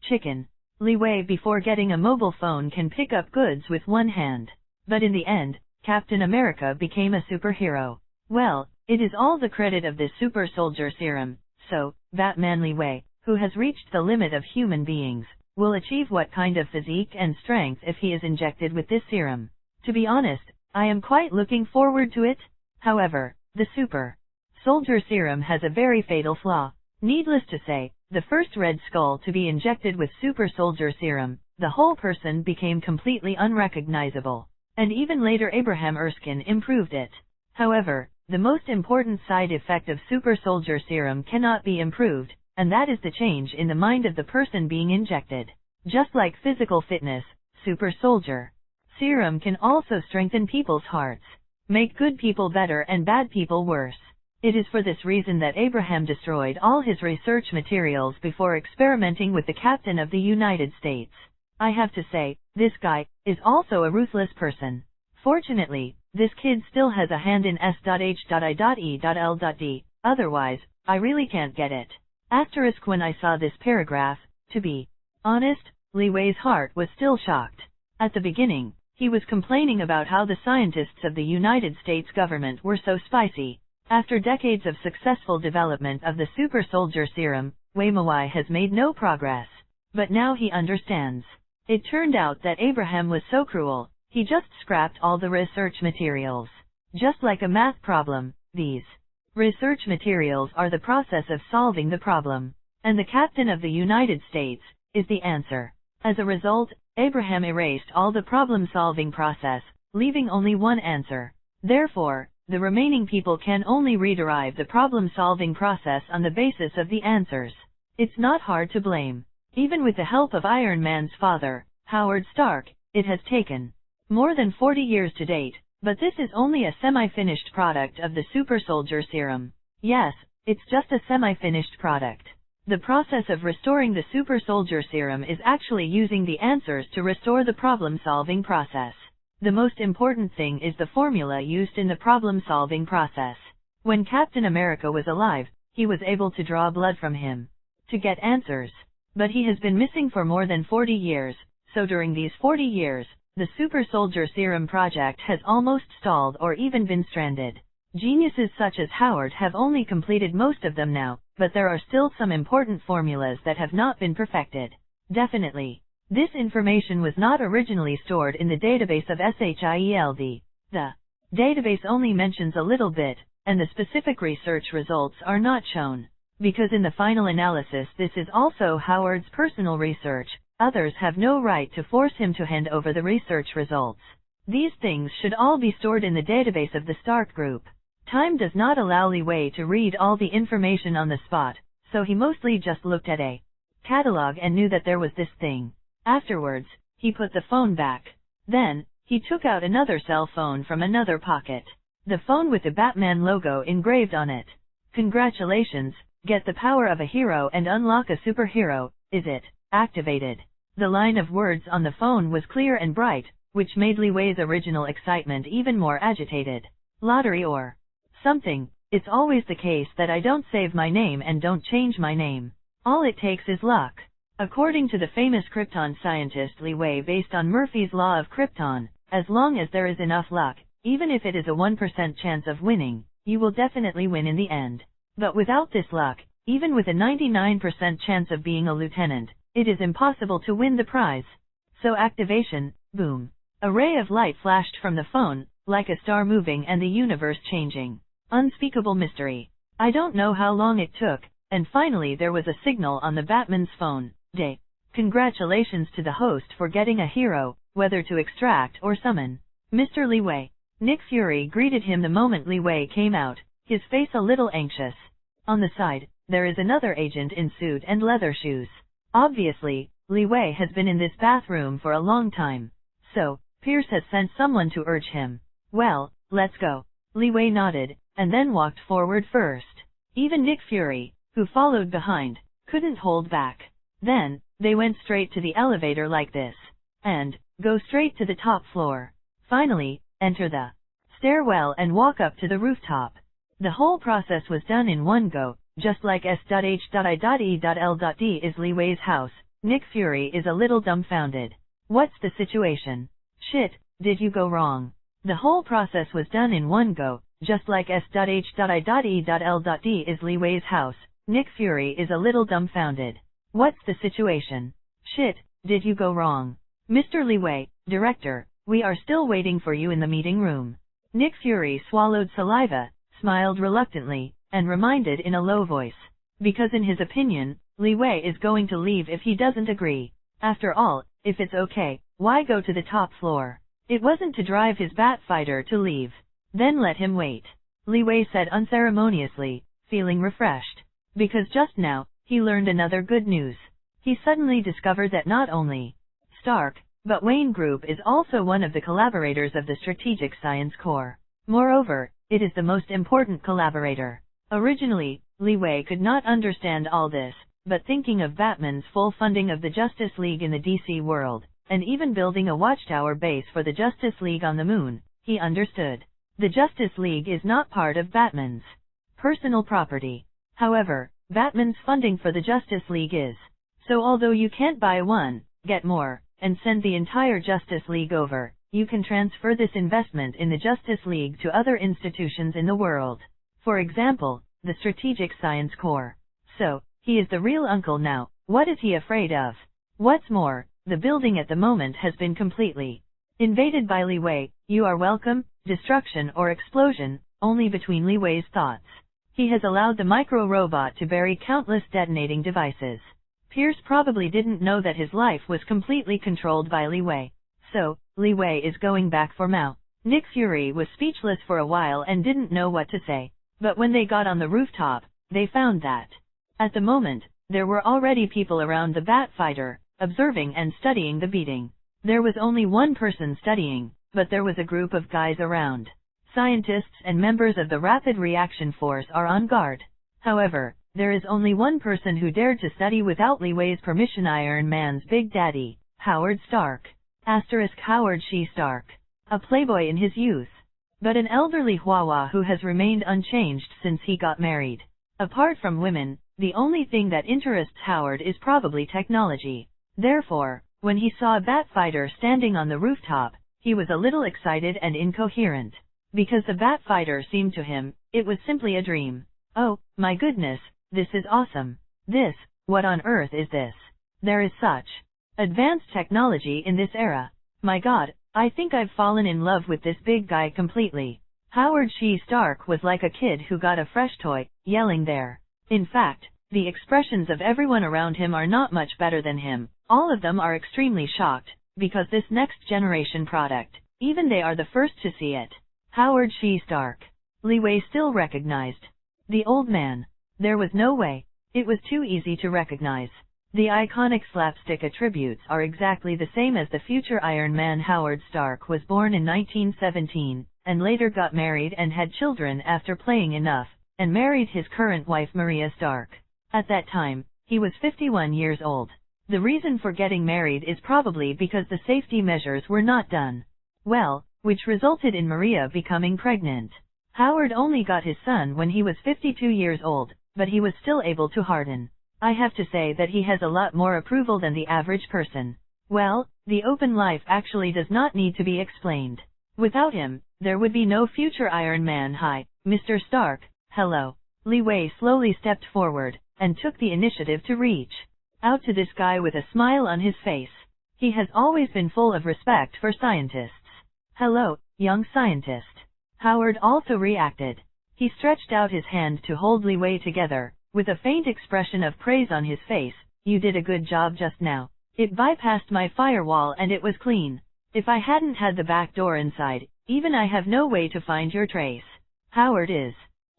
chicken. Li Wei before getting a mobile phone can pick up goods with one hand. But in the end, Captain America became a superhero. Well, it is all the credit of this super soldier serum. So, Batman Li Wei, who has reached the limit of human beings, will achieve what kind of physique and strength if he is injected with this serum? To be honest, I am quite looking forward to it. However, the super soldier serum has a very fatal flaw. Needless to say, the first Red Skull to be injected with super soldier serum, the whole person became completely unrecognizable. And even later Abraham Erskine improved it. However, the most important side effect of super soldier serum cannot be improved, and that is the change in the mind of the person being injected. Just like physical fitness, super soldier serum can also strengthen people's hearts, make good people better and bad people worse. It is for this reason that Abraham destroyed all his research materials before experimenting with the Captain of the United States. I have to say, this guy is also a ruthless person. Fortunately, this kid still has a hand in S.H.I.E.L.D. Otherwise, I really can't get it. Asterisk when I saw this paragraph, to be honest, Li Wei's heart was still shocked. At the beginning, he was complaining about how the scientists of the United States government were so spicy. After decades of successful development of the super soldier serum, Wei Mawai has made no progress. But now he understands. It turned out that Abraham was so cruel, he just scrapped all the research materials. Just like a math problem, these research materials are the process of solving the problem. And the Captain of the United States is the answer. As a result, Abraham erased all the problem-solving process, leaving only one answer. Therefore, the remaining people can only rederive the problem-solving process on the basis of the answers. It's not hard to blame. Even with the help of Iron Man's father, Howard Stark, it has taken more than 40 years to date, but this is only a semi-finished product of the super soldier serum. Yes, it's just a semi-finished product. The process of restoring the super soldier serum is actually using the answers to restore the problem-solving process. The most important thing is the formula used in the problem-solving process. When Captain America was alive, he was able to draw blood from him to get answers. But he has been missing for more than 40 years, so during these 40 years, the super soldier serum project has almost stalled or even been stranded. Geniuses such as Howard have only completed most of them now, but there are still some important formulas that have not been perfected. Definitely. This information was not originally stored in the database of SHIELD. The database only mentions a little bit, and the specific research results are not shown. Because in the final analysis this is also Howard's personal research, others have no right to force him to hand over the research results. These things should all be stored in the database of the Stark Group. Time does not allow Li Wei to read all the information on the spot, so he mostly just looked at a catalog and knew that there was this thing. Afterwards, he put the phone back. Then, he took out another cell phone from another pocket. The phone with the Batman logo engraved on it. Congratulations, get the power of a hero and unlock a superhero, is it activated? The line of words on the phone was clear and bright, which made Li Wei's original excitement even more agitated. Lottery or something. It's always the case that I don't save my name and don't change my name. All it takes is luck. According to the famous Krypton scientist Li Wei, based on Murphy's Law of Krypton, as long as there is enough luck, even if it is a 1% chance of winning, you will definitely win in the end. But without this luck, even with a 99% chance of being a lieutenant, it is impossible to win the prize. So activation, boom. A ray of light flashed from the phone, like a star moving and the universe changing. Unspeakable mystery. I don't know how long it took, and finally there was a signal on the Batman's phone. Day. Congratulations to the host for getting a hero, whether to extract or summon. Mr. Li Wei. Nick Fury greeted him the moment Li Wei came out, his face a little anxious. On the side, there is another agent in suit and leather shoes. Obviously, Li Wei has been in this bathroom for a long time. So, Pierce has sent someone to urge him. Well, let's go. Li Wei nodded, and then walked forward first. Even Nick Fury, who followed behind, couldn't hold back. Then, they went straight to the elevator like this. And, go straight to the top floor. Finally, enter the stairwell and walk up to the rooftop. The whole process was done in one go, just like S.H.I.E.L.D. is Li Wei's house. Nick Fury is a little dumbfounded. What's the situation? Shit, did you go wrong? The whole process was done in one go, just like S.H.I.E.L.D. is Li Wei's house. Nick Fury is a little dumbfounded. What's the situation? Shit, did you go wrong? Mr. Li Wei, director, we are still waiting for you in the meeting room. Nick Fury swallowed saliva, smiled reluctantly, and reminded in a low voice. Because in his opinion, Li Wei is going to leave if he doesn't agree. After all, if it's okay, why go to the top floor? It wasn't to drive his bat fighter to leave. Then let him wait. Li Wei said unceremoniously, feeling refreshed. Because just now, he learned another good news. He suddenly discovered that not only Stark, but Wayne Group is also one of the collaborators of the Strategic Science Corps. Moreover, it is the most important collaborator. Originally, Li Wei could not understand all this, but thinking of Batman's full funding of the Justice League in the DC world, and even building a watchtower base for the Justice League on the moon, he understood. The Justice League is not part of Batman's personal property. However, Batman's funding for the Justice League is. So although you can't buy one, get more, and send the entire Justice League over, you can transfer this investment in the Justice League to other institutions in the world. For example, the Strategic Science Corps. So, he is the real uncle now. What is he afraid of? What's more, the building at the moment has been completely invaded by Li Wei. You are welcome. Destruction or explosion, only between Li Wei's thoughts. He has allowed the micro-robot to bury countless detonating devices. Pierce probably didn't know that his life was completely controlled by Li Wei. So, Li Wei is going back for Mao. Nick Fury was speechless for a while and didn't know what to say. But when they got on the rooftop, they found that at the moment, there were already people around the bat fighter, observing and studying the beating. There was only one person studying, but there was a group of guys around. Scientists and members of the Rapid Reaction Force are on guard. However, there is only one person who dared to study without Li Wei's permission: Iron Man's Big Daddy, Howard Stark. Howard She Stark. A playboy in his youth. But an elderly Huahua who has remained unchanged since he got married. Apart from women, the only thing that interests Howard is probably technology. Therefore, when he saw a bat fighter standing on the rooftop, he was a little excited and incoherent. Because the bat fighter seemed to him, it was simply a dream. Oh, my goodness, this is awesome. What on earth is this? There is such advanced technology in this era. My God, I think I've fallen in love with this big guy completely. Howard She Stark was like a kid who got a fresh toy, yelling there. In fact, the expressions of everyone around him are not much better than him. All of them are extremely shocked, because this next generation product, even they are the first to see it. Howard She Stark. Li Wei still recognized the old man. There was no way. It was too easy to recognize. The iconic slapstick attributes are exactly the same as the future Iron Man. Howard Stark was born in 1917, and later got married and had children after playing enough, and married his current wife Maria Stark. At that time, he was 51 years old. The reason for getting married is probably because the safety measures were not done well, which resulted in Maria becoming pregnant. Howard only got his son when he was 52 years old, but he was still able to harden. I have to say that he has a lot more approval than the average person. Well, the open life actually does not need to be explained. Without him, there would be no future Iron Man. Hi, Mr. Stark, hello. Li Wei slowly stepped forward, and took the initiative to reach out to this guy with a smile on his face. He has always been full of respect for scientists. Hello, young scientist. Howard also reacted. He stretched out his hand to hold Li Wei together, with a faint expression of praise on his face. You did a good job just now. It bypassed my firewall and it was clean. If I hadn't had the back door inside, even I have no way to find your trace. Howard is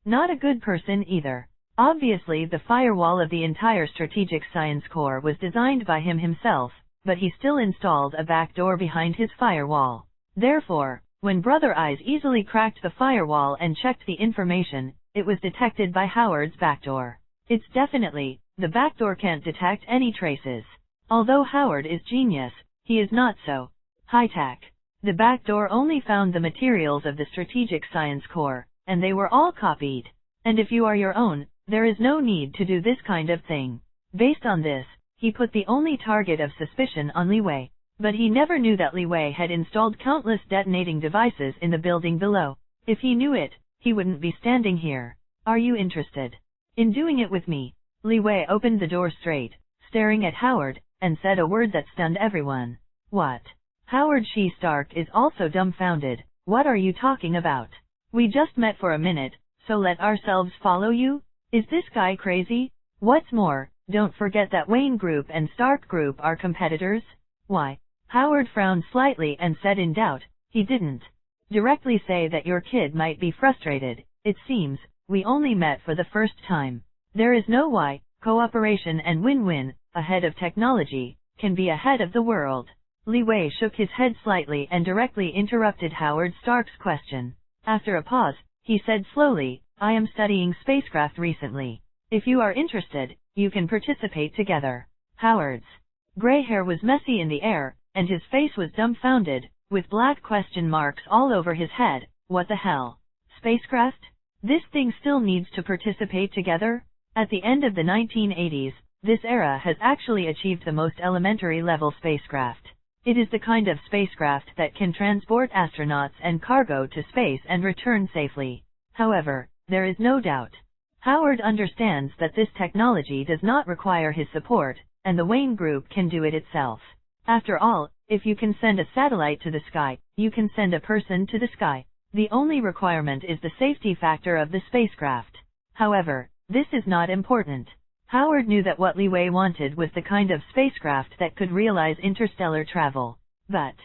not a good person either. Obviously the firewall of the entire Strategic Science Corps was designed by him himself, but he still installed a back door behind his firewall. Therefore, when Brother Eyes easily cracked the firewall and checked the information, it was detected by Howard's backdoor. It's definitely, the backdoor can't detect any traces. Although Howard is genius, he is not so high-tech. The backdoor only found the materials of the Strategic Science Corps, and they were all copied. And if you are your own, there is no need to do this kind of thing. Based on this, he put the only target of suspicion on Li Wei. But he never knew that Li Wei had installed countless detonating devices in the building below. If he knew it, he wouldn't be standing here. Are you interested in doing it with me? Li Wei opened the door straight, staring at Howard, and said a word that stunned everyone. What? Howard Stark is also dumbfounded. What are you talking about? We just met for a minute, so let ourselves follow you? Is this guy crazy? What's more, don't forget that Wayne Group and Stark Group are competitors. Why? Howard frowned slightly and said in doubt, he didn't directly say that your kid might be frustrated. It seems, we only met for the first time. There is no why, cooperation and win-win, ahead of technology, can be ahead of the world. Li Wei shook his head slightly and directly interrupted Howard Stark's question. After a pause, he said slowly, I am studying spacecraft recently. If you are interested, you can participate together. Howard's gray hair was messy in the air, and his face was dumbfounded, with black question marks all over his head. What the hell? Spacecraft? This thing still needs to participate together? At the end of the 1980s, this era has actually achieved the most elementary level spacecraft. It is the kind of spacecraft that can transport astronauts and cargo to space and return safely. However, there is no doubt. Howard understands that this technology does not require his support, and the Wayne Group can do it itself. After all, if you can send a satellite to the sky, you can send a person to the sky. The only requirement is the safety factor of the spacecraft. However, this is not important. Howard knew that what Li Wei wanted was the kind of spacecraft that could realize interstellar travel. But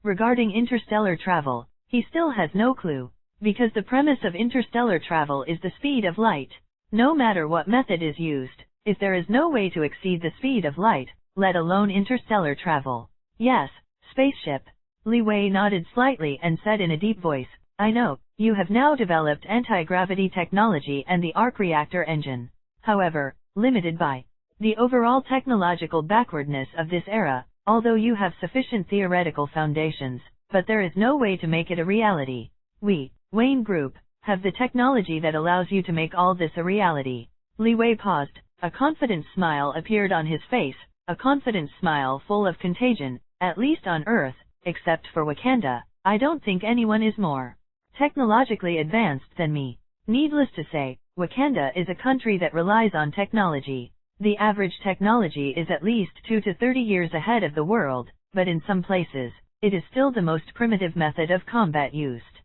regarding interstellar travel, he still has no clue, because the premise of interstellar travel is the speed of light. No matter what method is used, if there is no way to exceed the speed of light, let alone interstellar travel. Yes, spaceship. Li Wei nodded slightly and said in a deep voice, I know, you have now developed anti-gravity technology and the arc reactor engine. However, limited by the overall technological backwardness of this era, although you have sufficient theoretical foundations, but there is no way to make it a reality. We, Wayne Group, have the technology that allows you to make all this a reality. Li Wei paused. A confident smile appeared on his face, a confident smile full of contagion. At least on Earth, except for Wakanda, I don't think anyone is more technologically advanced than me. Needless to say, Wakanda is a country that relies on technology. The average technology is at least 2 to 30 years ahead of the world, but in some places, it is still the most primitive method of combat used.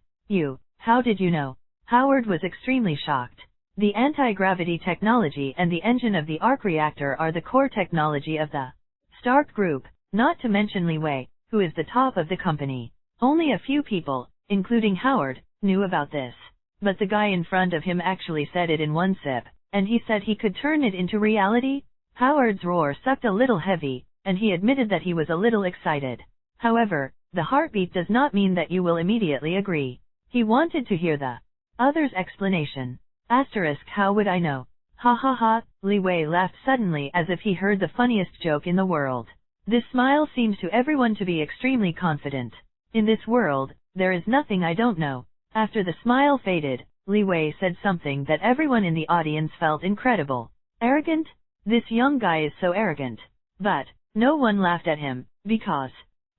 How did you know? Howard was extremely shocked. The anti-gravity technology and the engine of the arc reactor are the core technology of the Stark Group, not to mention Li Wei, who is the top of the company. Only a few people, including Howard, knew about this. But the guy in front of him actually said it in one sip, and he said he could turn it into reality? Howard's roar sucked a little heavy, and he admitted that he was a little excited. However, the heartbeat does not mean that you will immediately agree. He wanted to hear the other's explanation. Asterisk, how would I know? Ha ha ha, Li Wei laughed suddenly as if he heard the funniest joke in the world. This smile seemed to everyone to be extremely confident. In this world, there is nothing I don't know. After the smile faded, Li Wei said something that everyone in the audience felt incredible. Arrogant? This young guy is so arrogant. But no one laughed at him, because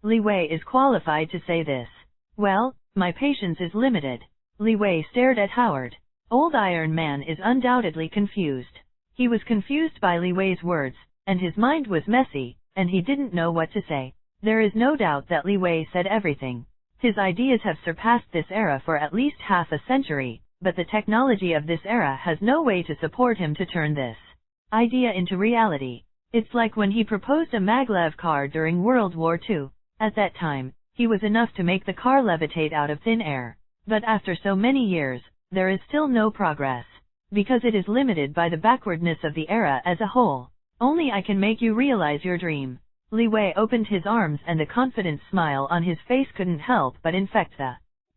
Li Wei is qualified to say this. Well, my patience is limited. Li Wei stared at Howard. Old Iron Man is undoubtedly confused. He was confused by Li Wei's words, and his mind was messy, and he didn't know what to say. There is no doubt that Li Wei said everything. His ideas have surpassed this era for at least half a century, but the technology of this era has no way to support him to turn this idea into reality. It's like when he proposed a maglev car during World War II. At that time, he was enough to make the car levitate out of thin air. But after so many years, there is still no progress. Because it is limited by the backwardness of the era as a whole. Only I can make you realize your dream. Li Wei opened his arms and the confident smile on his face couldn't help but infect the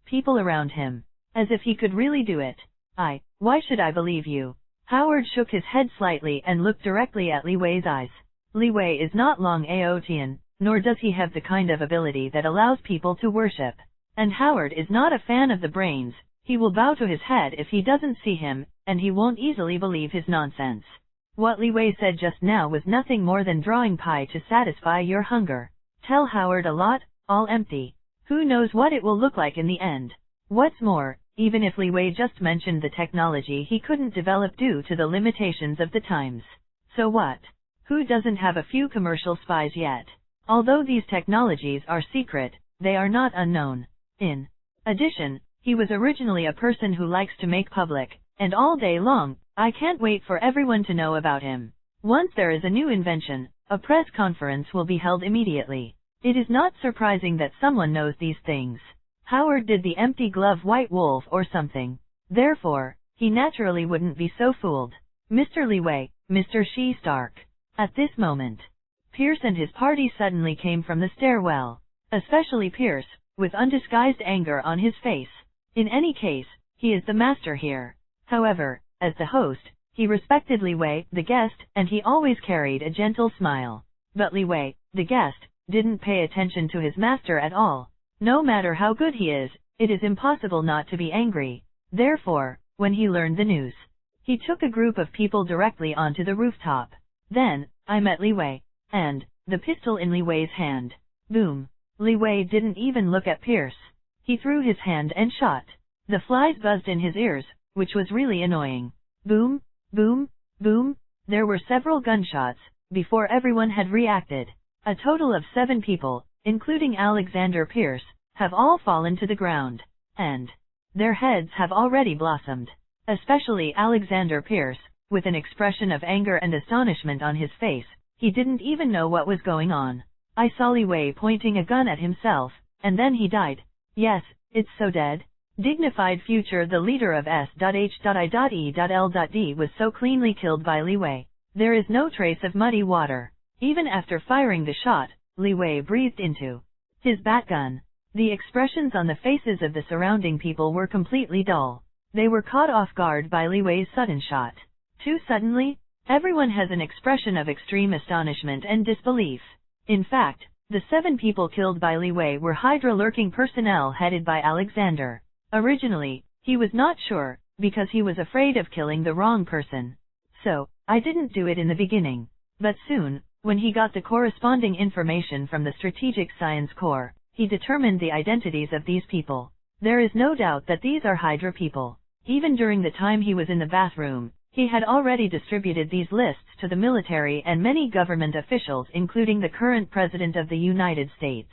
people around him. As if he could really do it. Why should I believe you? Howard shook his head slightly and looked directly at Li Wei's eyes. Li Wei is not Long Aotian, nor does he have the kind of ability that allows people to worship. And Howard is not a fan of the brains. He will bow to his head if he doesn't see him, and he won't easily believe his nonsense. What Li Wei said just now was nothing more than drawing pie to satisfy your hunger. Tell Howard a lot, all empty. Who knows what it will look like in the end. What's more, even if Li Wei just mentioned the technology he couldn't develop due to the limitations of the times. So what? Who doesn't have a few commercial spies yet? Although these technologies are secret, they are not unknown. In addition, he was originally a person who likes to make public, and all day long, I can't wait for everyone to know about him. Once there is a new invention, a press conference will be held immediately. It is not surprising that someone knows these things. Howard did the empty glove white wolf or something. Therefore, he naturally wouldn't be so fooled. Mr. Li Wei, Mr. Shi Stark. At this moment, Pierce and his party suddenly came from the stairwell. Especially Pierce, with undisguised anger on his face. In any case, he is the master here. However, as the host, he respected Li Wei, the guest, and he always carried a gentle smile. But Li Wei, the guest, didn't pay attention to his master at all. No matter how good he is, it is impossible not to be angry. Therefore, when he learned the news, he took a group of people directly onto the rooftop. Then, I met Li Wei. And, the pistol in Li Wei's hand. Boom. Li Wei didn't even look at Pierce. He threw his hand and shot. The flies buzzed in his ears, which was really annoying. Boom, boom, boom. There were several gunshots, before everyone had reacted. A total of 7 people, including Alexander Pierce, have all fallen to the ground. And their heads have already blossomed. Especially Alexander Pierce, with an expression of anger and astonishment on his face. He didn't even know what was going on. I saw Li Wei pointing a gun at himself, and then he died. Yes, it's so dead. Dignified Future, the leader of S.H.I.E.L.D. was so cleanly killed by Li Wei. There is no trace of muddy water. Even after firing the shot, Li Wei breathed into his batgun. The expressions on the faces of the surrounding people were completely dull. They were caught off guard by Li Wei's sudden shot. Too suddenly? Everyone has an expression of extreme astonishment and disbelief. In fact, the 7 people killed by Li Wei were Hydra-lurking personnel headed by Alexander. Originally, he was not sure, because he was afraid of killing the wrong person. So, I didn't do it in the beginning. But soon, when he got the corresponding information from the Strategic Science Corps, he determined the identities of these people. There is no doubt that these are Hydra people. Even during the time he was in the bathroom, he had already distributed these lists to the military and many government officials, including the current President of the United States.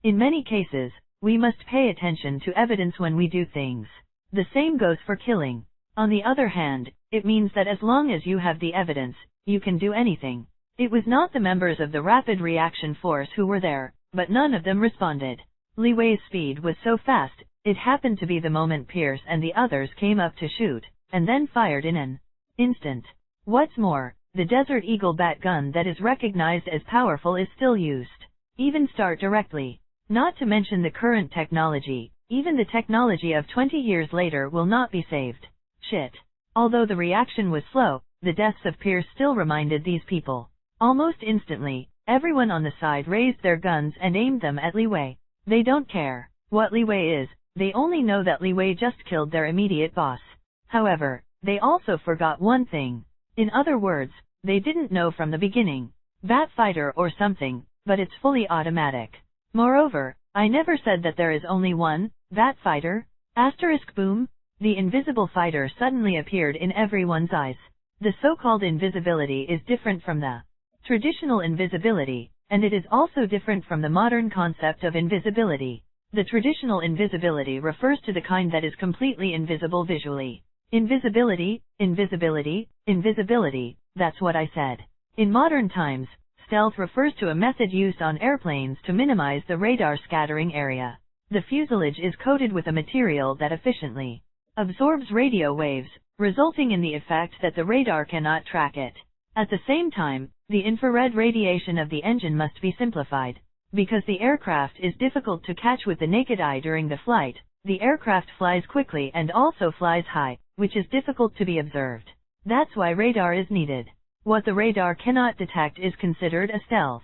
In many cases, we must pay attention to evidence when we do things. The same goes for killing. On the other hand, it means that as long as you have the evidence, you can do anything. It was not the members of the Rapid Reaction Force who were there, but none of them responded. Li Wei's speed was so fast, it happened to be the moment Pierce and the others came up to shoot, and then fired in an instant. What's more, the Desert Eagle bat gun that is recognized as powerful is still used. Even start directly. Not to mention the current technology, even the technology of 20 years later will not be saved. Shit. Although the reaction was slow, the deaths of Pierce still reminded these people. Almost instantly, everyone on the side raised their guns and aimed them at Li Wei. They don't care what Li Wei is, they only know that Li Wei just killed their immediate boss. However, they also forgot one thing. In other words, they didn't know from the beginning. Bat fighter or something, but it's fully automatic. Moreover, I never said that there is only one bat fighter. Asterisk boom. The invisible fighter suddenly appeared in everyone's eyes. The so-called invisibility is different from the traditional invisibility, and it is also different from the modern concept of invisibility. The traditional invisibility refers to the kind that is completely invisible visually. Invisibility, invisibility, invisibility, that's what I said. In modern times, stealth refers to a method used on airplanes to minimize the radar scattering area. The fuselage is coated with a material that efficiently absorbs radio waves, resulting in the effect that the radar cannot track it. At the same time, the infrared radiation of the engine must be simplified. Because the aircraft is difficult to catch with the naked eye during the flight, the aircraft flies quickly and also flies high, which is difficult to be observed. That's why radar is needed. What the radar cannot detect is considered a stealth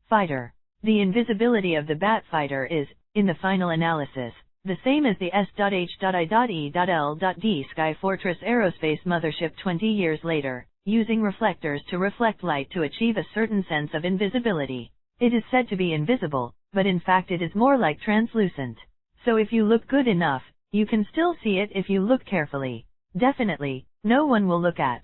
fighter. The invisibility of the bat fighter is, in the final analysis, the same as the S.H.I.E.L.D. Skyfortress aerospace mothership 20 years later, using reflectors to reflect light to achieve a certain sense of invisibility. It is said to be invisible, but in fact it is more like translucent. So if you look good enough, you can still see it if you look carefully. Definitely, no one will look at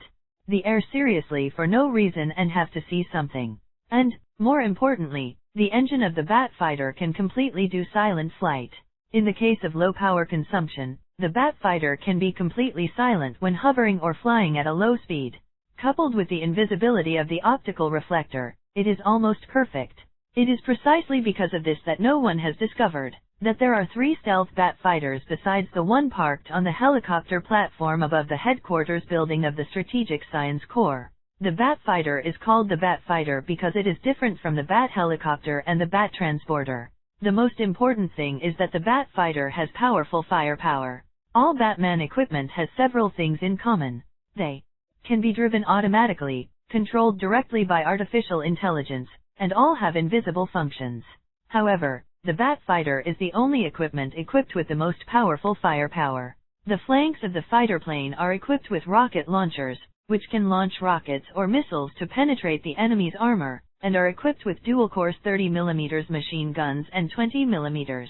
the air seriously for no reason and have to see something. And, more importantly, the engine of the bat fighter can completely do silent flight. In the case of low power consumption, the bat fighter can be completely silent when hovering or flying at a low speed. Coupled with the invisibility of the optical reflector, it is almost perfect. It is precisely because of this that no one has discovered that there are 3 stealth bat fighters besides the one parked on the helicopter platform above the headquarters building of the Strategic Science Corps. The bat fighter is called the bat fighter because it is different from the bat helicopter and the bat transporter. The most important thing is that the bat fighter has powerful firepower. All Batman equipment has several things in common. They can be driven automatically, controlled directly by artificial intelligence, and all have invisible functions. However, the bat fighter is the only equipment equipped with the most powerful firepower. The flanks of the fighter plane are equipped with rocket launchers, which can launch rockets or missiles to penetrate the enemy's armor, and are equipped with dual-course 30mm machine guns and 20mm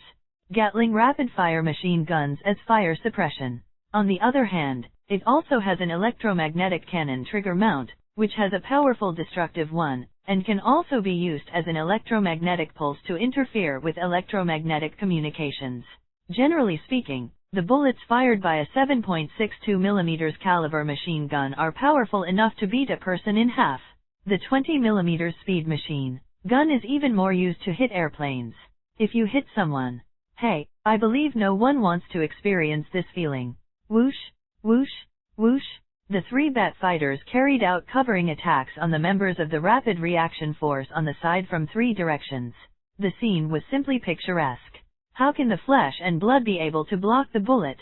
Gatling rapid-fire machine guns as fire suppression. On the other hand, it also has an electromagnetic cannon trigger mount, which has a powerful destructive one, and can also be used as an electromagnetic pulse to interfere with electromagnetic communications. Generally speaking, the bullets fired by a 7.62mm caliber machine gun are powerful enough to beat a person in half. The 20mm speed machine gun is even more used to hit airplanes. If you hit someone, hey, I believe no one wants to experience this feeling. Whoosh, whoosh, whoosh. The 3 bat fighters carried out covering attacks on the members of the Rapid Reaction Force on the side from 3 directions. The scene was simply picturesque. How can the flesh and blood be able to block the bullet?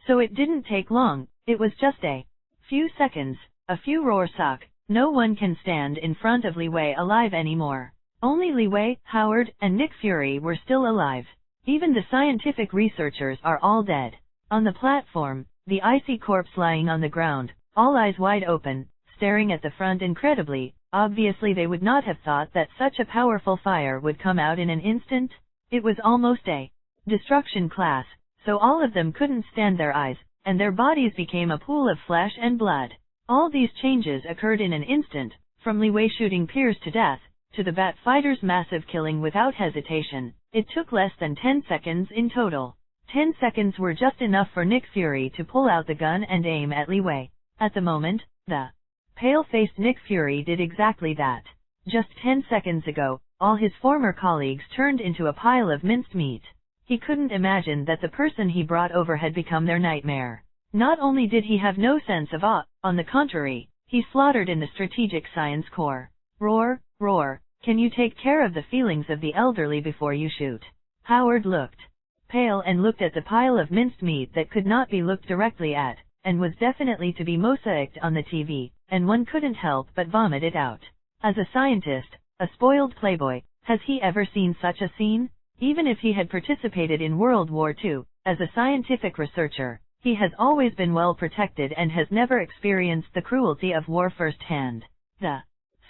So it didn't take long, it was just a few seconds, a few roar suck. No one can stand in front of Li Wei alive anymore. Only Li Wei, Howard, and Nick Fury were still alive. Even the scientific researchers are all dead. On the platform, the icy corpse lying on the ground, all eyes wide open, staring at the front incredibly. Obviously they would not have thought that such a powerful fire would come out in an instant. It was almost a destruction class, so all of them couldn't stand their eyes, and their bodies became a pool of flesh and blood. All these changes occurred in an instant, from Li Wei shooting Pierce to death, to the bat fighter's massive killing without hesitation. It took less than 10 seconds in total. 10 seconds were just enough for Nick Fury to pull out the gun and aim at Li Wei. At the moment, the pale-faced Nick Fury did exactly that. Just 10 seconds ago, all his former colleagues turned into a pile of minced meat. He couldn't imagine that the person he brought over had become their nightmare. Not only did he have no sense of awe, on the contrary, he slaughtered in the Strategic Science Corps. Roar, roar, can you take care of the feelings of the elderly before you shoot? Howard looked pale and looked at the pile of minced meat that could not be looked directly at, and was definitely to be mosaicked on the TV, and one couldn't help but vomit it out. As a scientist, a spoiled playboy, has he ever seen such a scene? Even if he had participated in World War II, as a scientific researcher, he has always been well protected and has never experienced the cruelty of war firsthand. The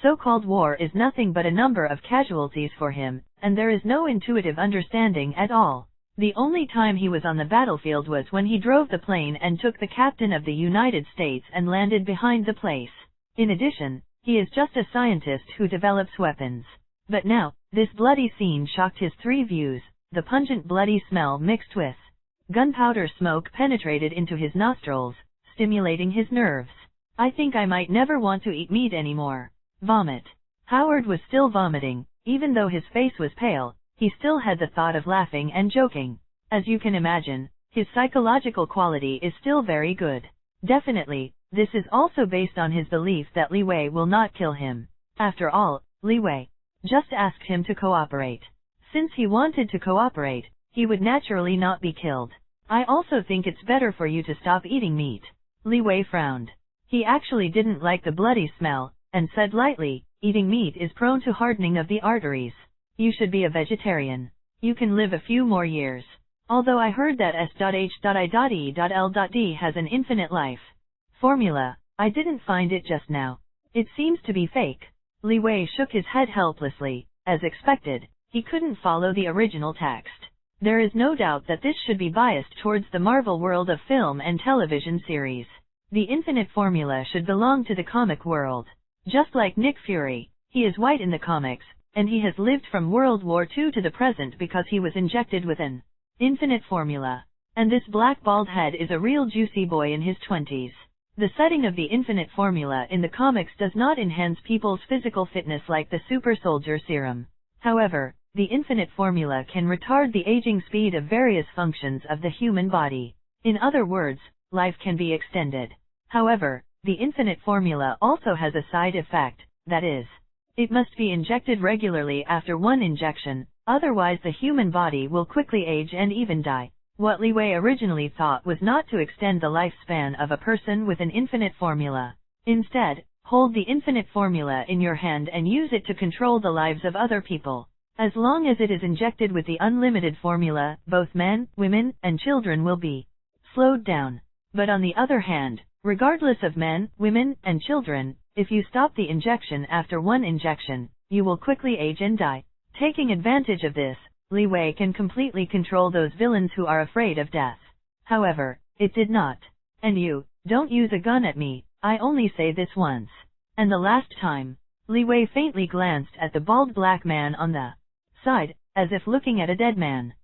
so-called war is nothing but a number of casualties for him, and there is no intuitive understanding at all. The only time he was on the battlefield was when he drove the plane and took the captain of the United States and landed behind the place. In addition, he is just a scientist who develops weapons. But now, this bloody scene shocked his three views. The pungent bloody smell mixed with gunpowder smoke penetrated into his nostrils, stimulating his nerves. I think I might never want to eat meat anymore. Vomit. Howard was still vomiting. Even though his face was pale, he still had the thought of laughing and joking. As you can imagine, his psychological quality is still very good. Definitely, this is also based on his belief that Li Wei will not kill him. After all, Li Wei just asked him to cooperate. Since he wanted to cooperate, he would naturally not be killed. I also think it's better for you to stop eating meat. Li Wei frowned. He actually didn't like the bloody smell, and said lightly, eating meat is prone to hardening of the arteries. You should be a vegetarian. You can live a few more years. Although I heard that S.H.I.E.L.D. has an infinite life formula, I didn't find it just now. It seems to be fake. Li Wei shook his head helplessly. As expected, he couldn't follow the original text. There is no doubt that this should be biased towards the Marvel world of film and television series. The infinite formula should belong to the comic world. Just like Nick Fury, he is white in the comics, and he has lived from World War II to the present because he was injected with an infinite formula. And this black bald head is a real juicy boy in his 20s. The setting of the infinite formula in the comics does not enhance people's physical fitness like the super soldier serum. However, the infinite formula can retard the aging speed of various functions of the human body. In other words, life can be extended. However, the infinite formula also has a side effect, that is, it must be injected regularly after one injection, otherwise the human body will quickly age and even die. What Li Wei originally thought was not to extend the lifespan of a person with an infinite formula. Instead, hold the infinite formula in your hand and use it to control the lives of other people. As long as it is injected with the unlimited formula, both men, women, and children will be slowed down. But on the other hand, regardless of men, women, and children, if you stop the injection after one injection, you will quickly age and die. Taking advantage of this, Li Wei can completely control those villains who are afraid of death. However, it did not. And you, don't use a gun at me, I only say this once. And the last time. Li Wei faintly glanced at the bald black man on the side, as if looking at a dead man.